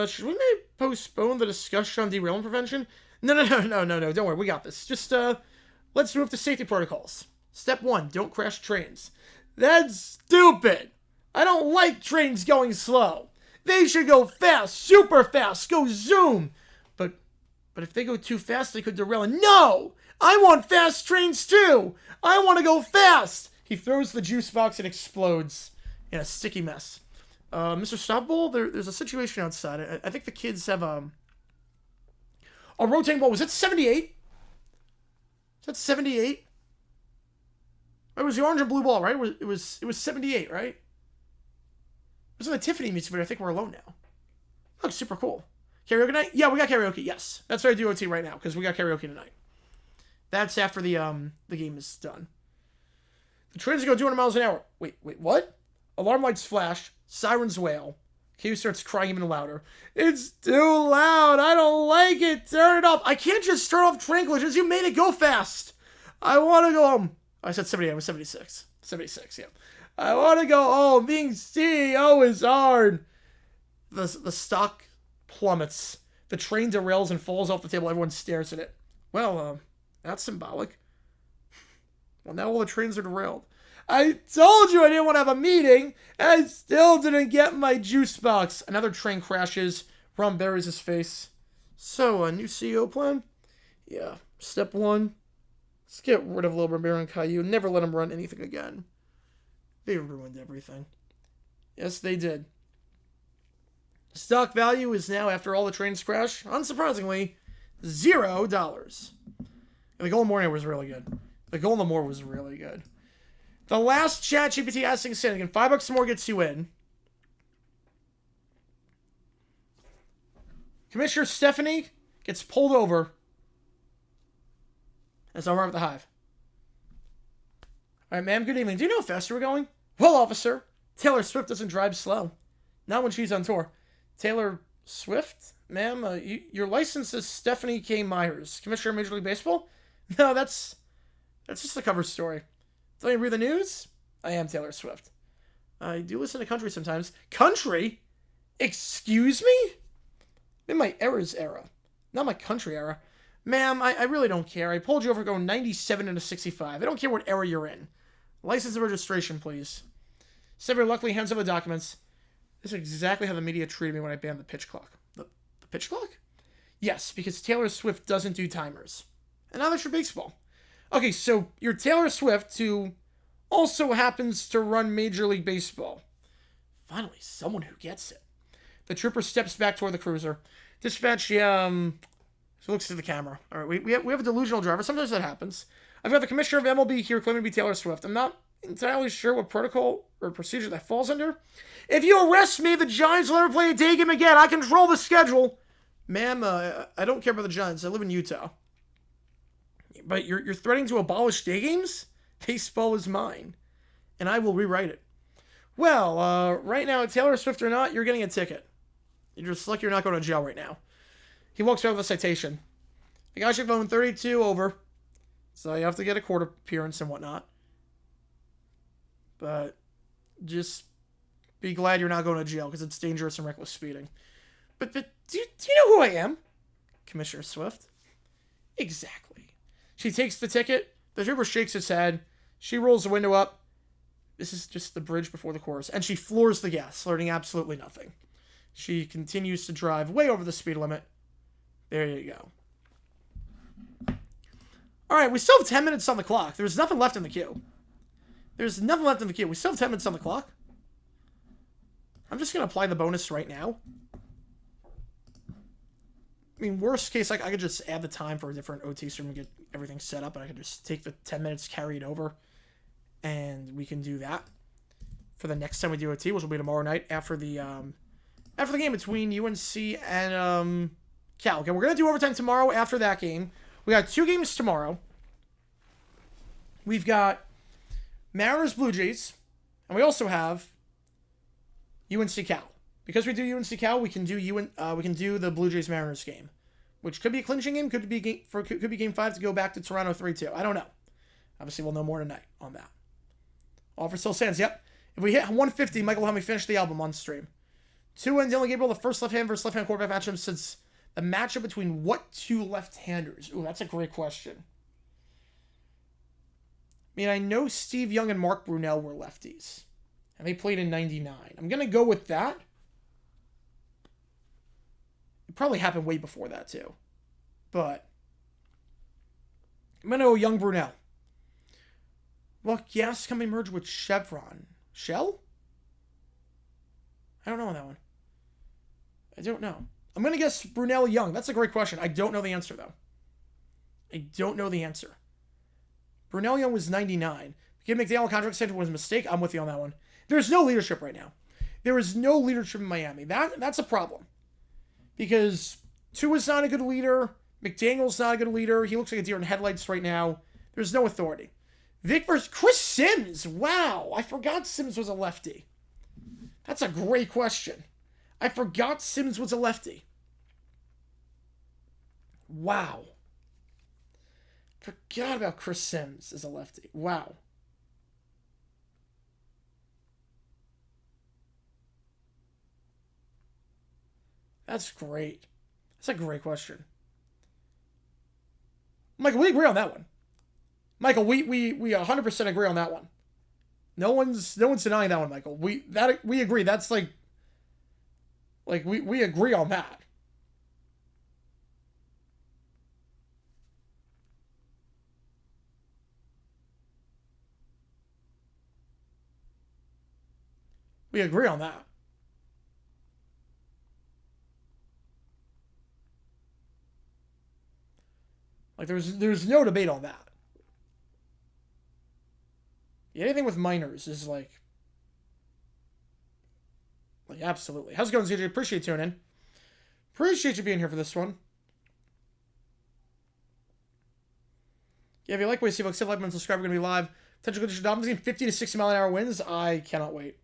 Should we maybe postpone the discussion on derailment prevention? No. Don't worry, we got this. Just, let's move to safety protocols. Step 1, don't crash trains. That's stupid. I don't like trains going slow. They should go fast, super fast, go zoom. But if they go too fast, they could derail. And no, I want fast trains too. I want to go fast. He throws the juice box and explodes in a sticky mess. Mr. Stoppel, there's a situation outside. I think the kids have a rotating ball. Was it 78? Is that 78? It was the orange and blue ball, right? It was 78, right? It was in the Tiffany music video. I think we're alone now. Oh, super cool. Karaoke night? Yeah, we got karaoke. Yes, that's what I do OT right now because we got karaoke tonight. That's after the game is done. The trains go 200 miles an hour. Wait, what? Alarm lights flash. Sirens wail. Q starts crying even louder. It's too loud. I don't like it. Turn it off. I can't just turn off train collisions. You made it go fast. I want to go home. I said 70. I was 76. 76, yeah. I want to go home. Being CEO is hard. The stock plummets. The train derails and falls off the table. Everyone stares at it. Well, that's symbolic. Well, now all the trains are derailed. I told you I didn't want to have a meeting, and I still didn't get my juice box. Another train crashes. Ron buries his face. So, a new CEO plan? Yeah. Step 1. Let's get rid of Wilbur, Bear, and Caillou. Never let him run anything again. They ruined everything. Yes, they did. Stock value is now, after all the trains crash, unsurprisingly, $0. And the Golden Morning was really good. The Golden Moor was really good. The last ChatGPT asking Sin, $5 more gets you in. Commissioner Stephanie gets pulled over as I'm at the hive. All right, ma'am, good evening. Do you know how fast we're going? Well, officer, Taylor Swift doesn't drive slow. Not when she's on tour. Taylor Swift? Ma'am, your license is Stephanie K. Myers, Commissioner of Major League Baseball? No, that's just the cover story. Don't you read the news? I am Taylor Swift. I do listen to country sometimes. Country? Excuse me? In my eras era. Not my country era. Ma'am, I really don't care. I pulled you over going 97 into 65. I don't care what era you're in. License and registration, please. Sever luckily hands over the documents. This is exactly how the media treated me when I banned the pitch clock. The pitch clock? Yes, because Taylor Swift doesn't do timers. And now that's your baseball. Okay, so you're Taylor Swift, who also happens to run Major League Baseball. Finally, someone who gets it. The trooper steps back toward the cruiser. Dispatch, she looks to the camera. All right, we have a delusional driver. Sometimes that happens. I've got the commissioner of MLB here claiming to be Taylor Swift. I'm not entirely sure what protocol or procedure that falls under. If you arrest me, the Giants will never play a day game again. I control the schedule. Ma'am, I don't care about the Giants. I live in Utah. But you're threatening to abolish day games? Baseball is mine. And I will rewrite it. Well, right now, Taylor Swift or not, you're getting a ticket. You're just lucky you're not going to jail right now. He walks out with a citation. I got your phone 32 over. So you have to get a court appearance and whatnot. But just be glad you're not going to jail because it's dangerous and reckless speeding. But do you know who I am? Commissioner Swift. Exactly. She takes the ticket. The trooper shakes his head. She rolls the window up. This is just the bridge before the chorus. And she floors the gas, learning absolutely nothing. She continues to drive way over the speed limit. There you go. All right, we still have 10 minutes on the clock. There's nothing left in the queue. We still have 10 minutes on the clock. I'm just going to apply the bonus right now. I mean, worst case, I could just add the time for a different OT stream and get everything set up, and I could just take the 10 minutes, carry it over, and we can do that for the next time we do OT, which will be tomorrow night after the game between UNC and Cal. Okay, we're going to do overtime tomorrow after that game. We got 2 games tomorrow. We've got Mariners Blue Jays, and we also have UNC Cal. Because we do UNC Cal, we can do the Blue Jays Mariners game, which could be a clinching game, could be game 5 to go back to Toronto 3-2. I don't know. Obviously, we'll know more tonight on that. Offer still stands. Yep. If we hit 150, Michael will help me finish the album on stream. 2 and Dylan Gabriel, the first left-hand versus left-hand quarterback matchup since the matchup between what 2 left-handers? Ooh, that's a great question. I mean, I know Steve Young and Mark Brunell were lefties, and they played in '99. I'm gonna go with that. It probably happened way before that, too. But I'm going to go Young Brunel. What gas company merged with Chevron? Shell? I don't know on that one. I don't know. I'm going to guess Brunel Young. That's a great question. I don't know the answer, though. I don't know the answer. Brunel Young was 99. Give McDaniel contract extension was a mistake. I'm with you on that one. There's no leadership right now. There is no leadership in Miami. That's a problem. because Tua's not a good leader. McDaniel's not a good leader. He looks like a deer in headlights right now. There's no authority. Vic versus Chris Sims. Wow, I forgot Sims was a lefty. That's a great question. I forgot Sims was a lefty. Wow. Forgot about Chris Sims as a lefty. Wow. That's great. That's a great question. Michael, we agree on that one. Michael, we 100% agree on that one. No one's denying that one, Michael. We agree. That's like we agree on that. We agree on that. Like there's no debate on that. Anything with minors is like absolutely. How's it going, CJ? Appreciate you tuning in. Appreciate you being here for this one. Yeah, if you like what you see, folks, hit like button, subscribe. We're gonna be live. Potential condition Dolphins game 50 to 60 mile an hour winds. I cannot wait.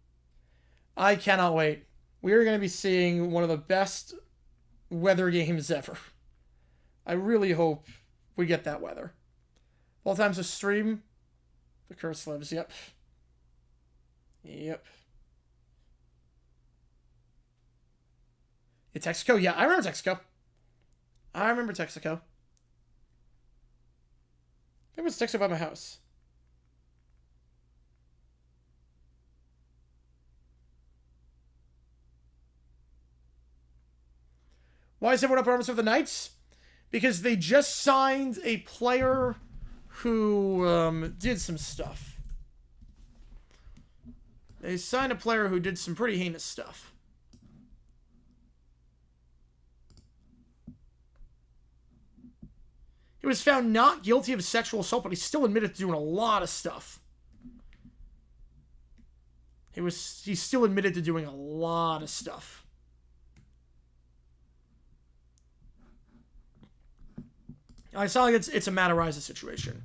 I cannot wait. We are gonna be seeing one of the best weather games ever. I really hope we get that weather. All times a stream. The curse lives. Yep. Yep. Yeah, Texaco. Yeah, I remember Texaco. I remember Texaco. It was Texaco by my house. Why is everyone up arms with the Knights? Because they just signed a player who did some stuff. They signed a player who did some pretty heinous stuff. He was found not guilty of sexual assault, but he still admitted to doing a lot of stuff. He still admitted to doing a lot of stuff. It's not like it's a Matt Ariza situation.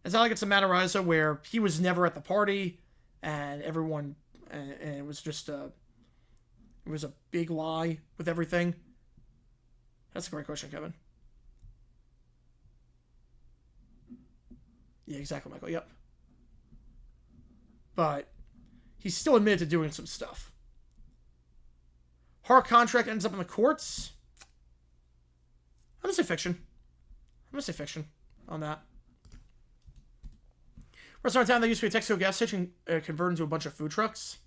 It's not like it's a Matt Ariza where he was never at the party and everyone, and it was just it was a big lie with everything. That's a great question, Kevin. Yeah, exactly, Michael. Yep. But he still admitted to doing some stuff. Hart contract ends up in the courts. I'm gonna say fiction. I'm gonna say fiction on that. Restaurant town that used to be a Texaco gas station converted into a bunch of food trucks.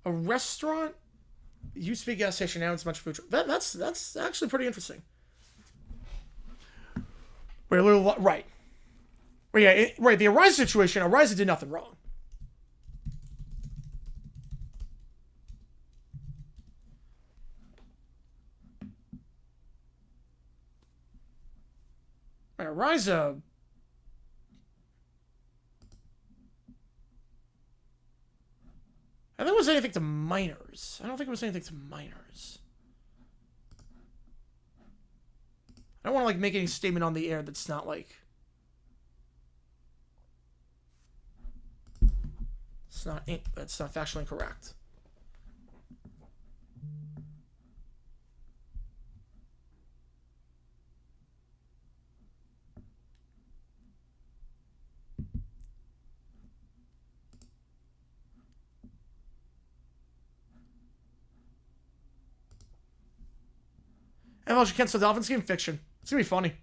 A restaurant used to be a gas station, now it's a bunch of food trucks. That's actually pretty interesting. Wait, a little right. Well, yeah, right. The Ariza situation. Ariza did nothing wrong. Ariza. I don't think it was anything to minors. I don't think it was anything to minors. I don't want to like make any statement on the air that's not like that's not factually incorrect. MLG cancel Dolphins game fiction. It's gonna be funny.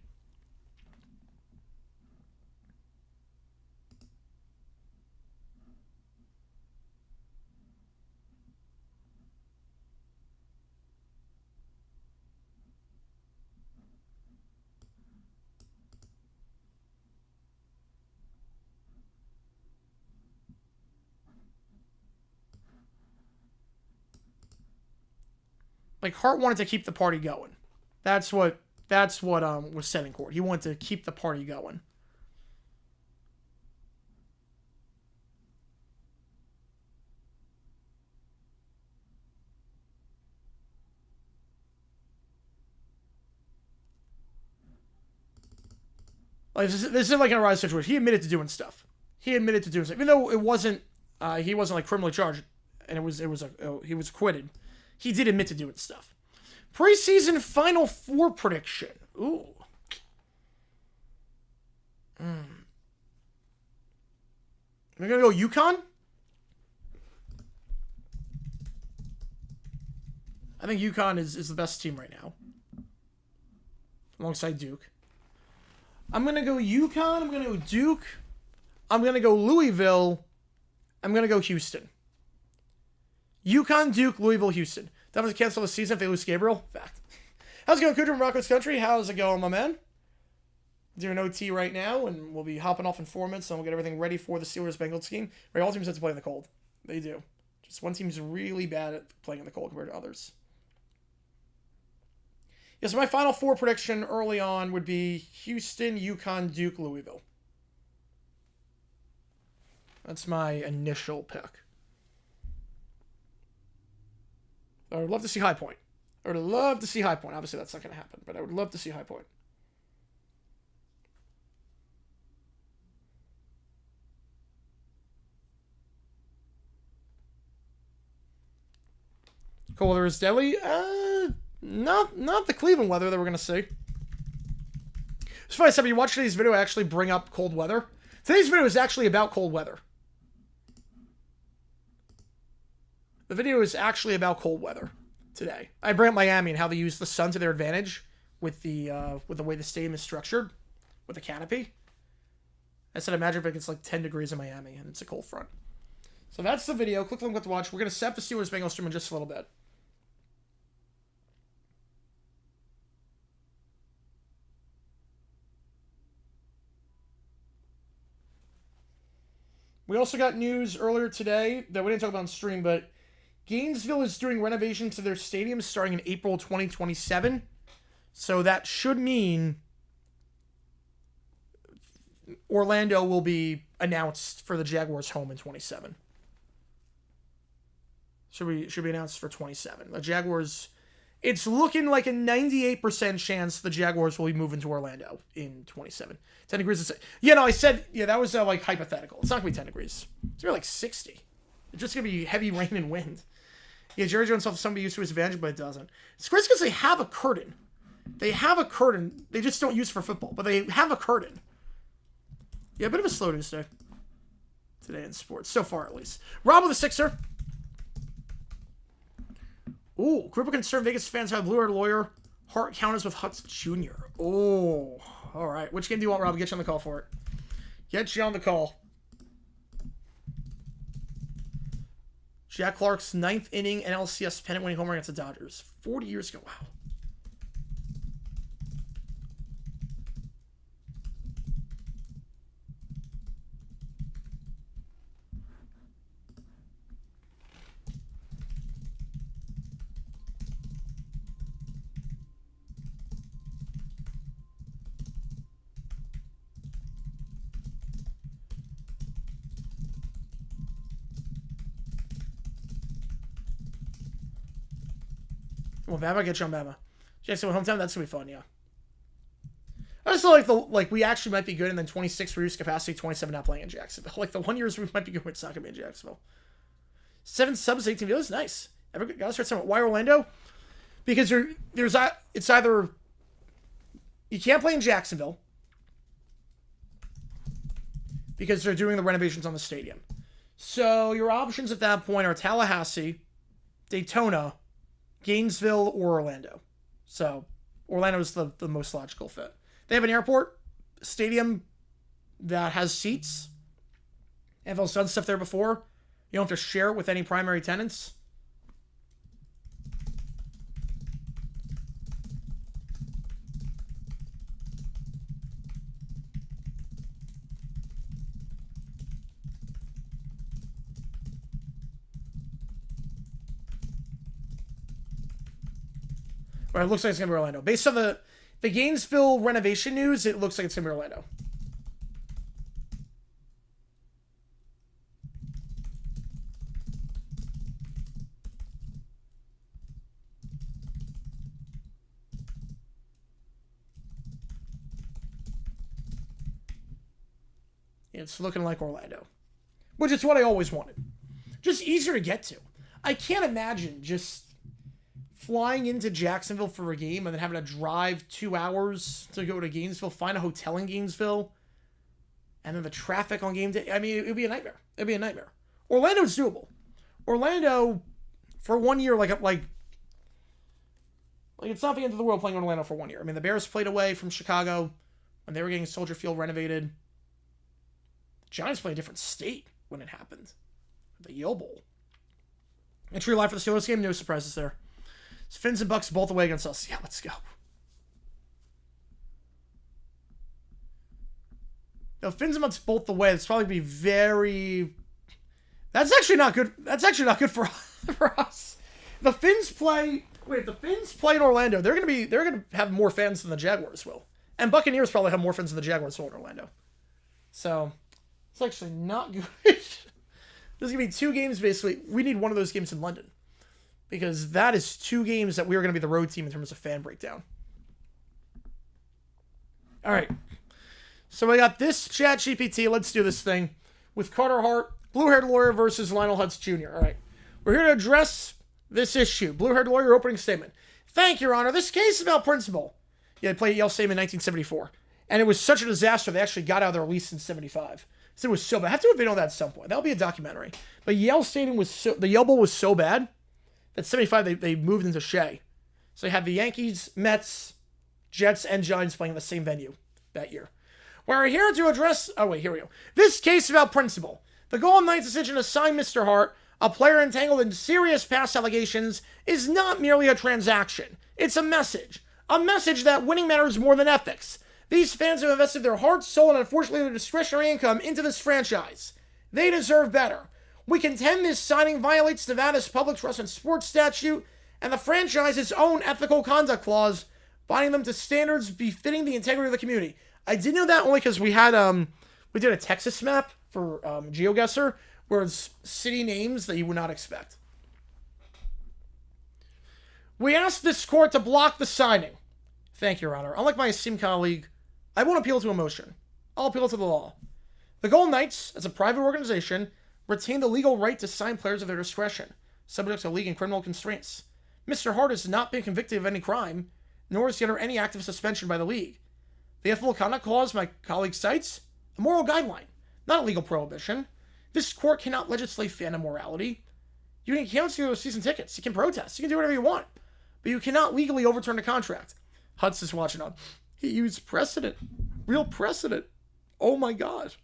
Like Hart wanted to keep the party going. That's what was said in court. He wanted to keep the party going. Like this isn't like an Arise situation. He admitted to doing stuff. Even though it wasn't. He wasn't like criminally charged, and he was acquitted. He did admit to doing stuff. Preseason Final Four prediction. Ooh. We're gonna go UConn. I think UConn is the best team right now, alongside Duke. I'm going to go UConn. I'm going to go Duke. I'm going to go Louisville. I'm going to go Houston. UConn, Duke, Louisville, Houston. That was cancel the season if they lose Gabriel. Fact. How's it going, Cougar from Rocco's Country? How's it going, my man? Doing OT right now, and we'll be hopping off in 4 minutes, and we'll get everything ready for the Steelers-Bengals game. Right, all teams have to play in the cold. They do. Just one team's really bad at playing in the cold compared to others. Yeah, so my Final Four prediction early on would be Houston, UConn, Duke, Louisville. That's my initial pick. I would love to see High Point. Obviously, that's not going to happen, but I would love to see High Point. Cold weather is deadly. Not the Cleveland weather that we're going to see. It's funny, if you watch today's video, I actually bring up cold weather. Today's video is actually about cold weather. The video is actually about cold weather today. I bring up Miami and how they use the sun to their advantage with the way the stadium is structured, with the canopy. I said, imagine if it gets like 10 degrees in Miami and it's a cold front. So that's the video. Click the link to watch. We're going to set the Steelers-Bengals stream in just a little bit. We also got news earlier today that we didn't talk about on stream, but Gainesville is doing renovations to their stadium starting in April 2027. So that should mean Orlando will be announced for the Jaguars' home in 27. Should be announced for 27. The Jaguars, it's looking like a 98% chance the Jaguars will be moving to Orlando in 27. 10 degrees. I said, that was like hypothetical. It's not going to be 10 degrees. It's going to be like 60. It's just going to be heavy rain and wind. Yeah, Jerry Jones has somebody used to his advantage, but it doesn't. It's crazy because they have a curtain. They just don't use it for football, but they have a curtain. Yeah, a bit of a slow news day. Today in sports. So far, at least. Rob with a sixer. Ooh, group of concerned Vegas fans have Blue-Eyed Lawyer. Hart counters with Hutz Jr. Oh, all right. Which game do you want, Rob? Get you on the call for it. Get you on the call. Jack Clark's 9th inning NLCS pennant winning homer against the Dodgers. 40 years ago. Wow. Well, Bama, get you on Bama. Jackson hometown, that's gonna be fun, yeah. I just feel like we actually might be good, and then 26 reduced capacity, 27 not playing in Jacksonville. Like the 1 year we might be good, it's not gonna be in Jacksonville. 7 subs, 18 videos, nice. Gotta start somewhere. Why Orlando? Because it's either you can't play in Jacksonville because they're doing the renovations on the stadium. So your options at that point are Tallahassee, Daytona, Gainesville, or Orlando. So Orlando is the most logical fit. They have an airport, stadium that has seats. NFL's done stuff there before. You don't have to share it with any primary tenants. Or it looks like it's going to be Orlando. Based on the Gainesville renovation news, it looks like it's going to be Orlando. It's looking like Orlando, which is what I always wanted. Just easier to get to. I can't imagine just flying into Jacksonville for a game and then having to drive 2 hours to go to Gainesville, find a hotel in Gainesville, and then the traffic on game day. I mean, it would be a nightmare. It'd be a nightmare. Orlando's doable. Orlando, for 1 year, like it's not the end of the world playing in Orlando for 1 year. I mean, the Bears played away from Chicago when they were getting Soldier Field renovated. The Giants played a different state when it happened. The Yale Bowl. Entry line for the Steelers game, no surprises there. It's Fins and Bucks both away against us. Yeah, let's go. No, Fins and Bucks both away. It's probably be very. That's actually not good. That's actually not good for us. The Fins play. Wait, if the Fins play in Orlando, they're gonna have more fans than the Jaguars will, and Buccaneers probably have more fans than the Jaguars will in Orlando. So it's actually not good. There's going to be 2 games, basically. We need one of those games in London. Because that is 2 games that we are going to be the road team in terms of fan breakdown. All right. So we got this chat GPT. Let's do this thing. With Carter Hart, blue-haired lawyer versus Lionel Hutz Jr. All right. We're here to address this issue. Blue-haired lawyer opening statement. Thank you, Your Honor. This case is about principle. Yeah, they played at Yale Stadium in 1974. And it was such a disaster, they actually got out of their lease in 75. So it was so bad. I have to have been on that at some point. That'll be a documentary. But Yale Stadium the Yale Bowl was so bad that 75 they moved into Shea. So they had the Yankees, Mets, Jets, and Giants playing in the same venue that year. We're here to address. Oh wait, here we go. This case about principle. The Golden Knights' decision to sign Mr. Hart, a player entangled in serious past allegations, is not merely a transaction. It's a message. A message that winning matters more than ethics. These fans have invested their heart, soul, and unfortunately their discretionary income into this franchise. They deserve better. We contend this signing violates Nevada's public trust and sports statute and the franchise's own ethical conduct clause, binding them to standards befitting the integrity of the community. I did know that only because we did a Texas map for GeoGuessr, where it's city names that you would not expect. We asked this court to block the signing. Thank you, Your Honor. Unlike my esteemed colleague, I won't appeal to emotion. I'll appeal to the law. The Golden Knights, as a private organization, retain the legal right to sign players of their discretion, subject to league and criminal constraints. Mr. Hart has not been convicted of any crime, nor is he under any active suspension by the league. The ethical conduct clause my colleague cites, a moral guideline, not a legal prohibition. This court cannot legislate fan immorality. You can cancel your season tickets. You can protest. You can do whatever you want. But you cannot legally overturn a contract. Hutz is watching on. He used precedent. Real precedent. Oh my God.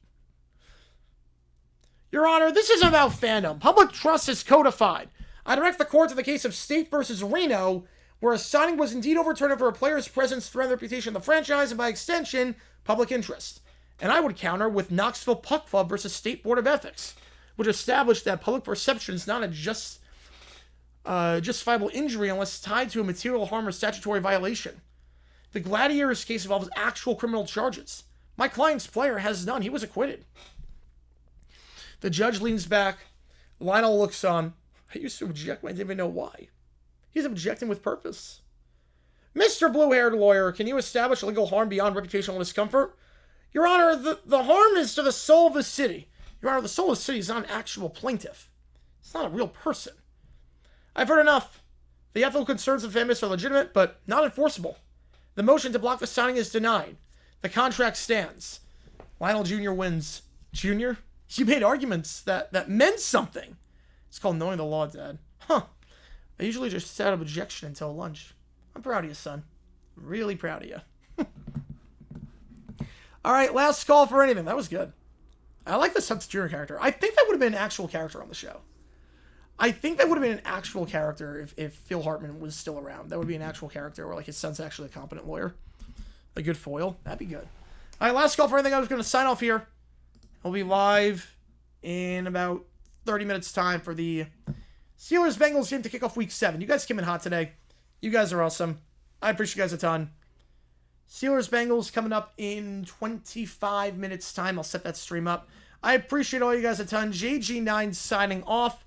Your Honor, this isn't about fandom. Public trust is codified. I direct the court to the case of State versus Reno, where a signing was indeed overturned over a player's presence threatened the reputation of the franchise and by extension, public interest. And I would counter with Knoxville Puck Club versus State Board of Ethics, which established that public perception is not a justifiable injury unless tied to a material harm or statutory violation. The Gladiators case involves actual criminal charges. My client's player has none. He was acquitted. The judge leans back. Lionel looks on. I used to object, but I didn't even know why. He's objecting with purpose. Mr. Blue-haired lawyer, can you establish legal harm beyond reputational discomfort? Your Honor, the harm is to the soul of the city. Your Honor, the soul of the city is not an actual plaintiff. It's not a real person. I've heard enough. The ethical concerns of famous are legitimate, but not enforceable. The motion to block the signing is denied. The contract stands. Lionel Jr. wins. Jr.? You made arguments that meant something. It's called knowing the law, Dad. Huh. I usually just set up objection until lunch. I'm proud of you, son. Really proud of you. All right, last call for anything. That was good. I like the Hutz Jr. character. I think that would have been an actual character on the show. I think that would have been an actual character if Phil Hartman was still around. That would be an actual character where like his son's actually a competent lawyer. A good foil. That'd be good. All right, last call for anything. I was going to sign off here. I'll be live in about 30 minutes time for the Steelers-Bengals game to kick off Week 7. You guys came in hot today. You guys are awesome. I appreciate you guys a ton. Steelers-Bengals coming up in 25 minutes time. I'll set that stream up. I appreciate all you guys a ton. JG9 signing off.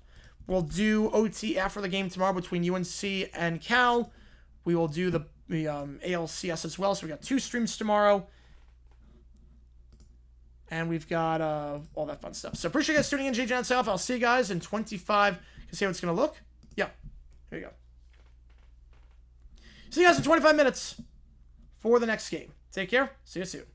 We'll do OT after the game tomorrow between UNC and Cal. We will do the ALCS as well. So we got 2 streams tomorrow. And we've got all that fun stuff. So appreciate you guys tuning in. JG9 self. I'll see you guys in 25. You see how it's going to look? Yeah. Here you go. See you guys in 25 minutes for the next game. Take care. See you soon.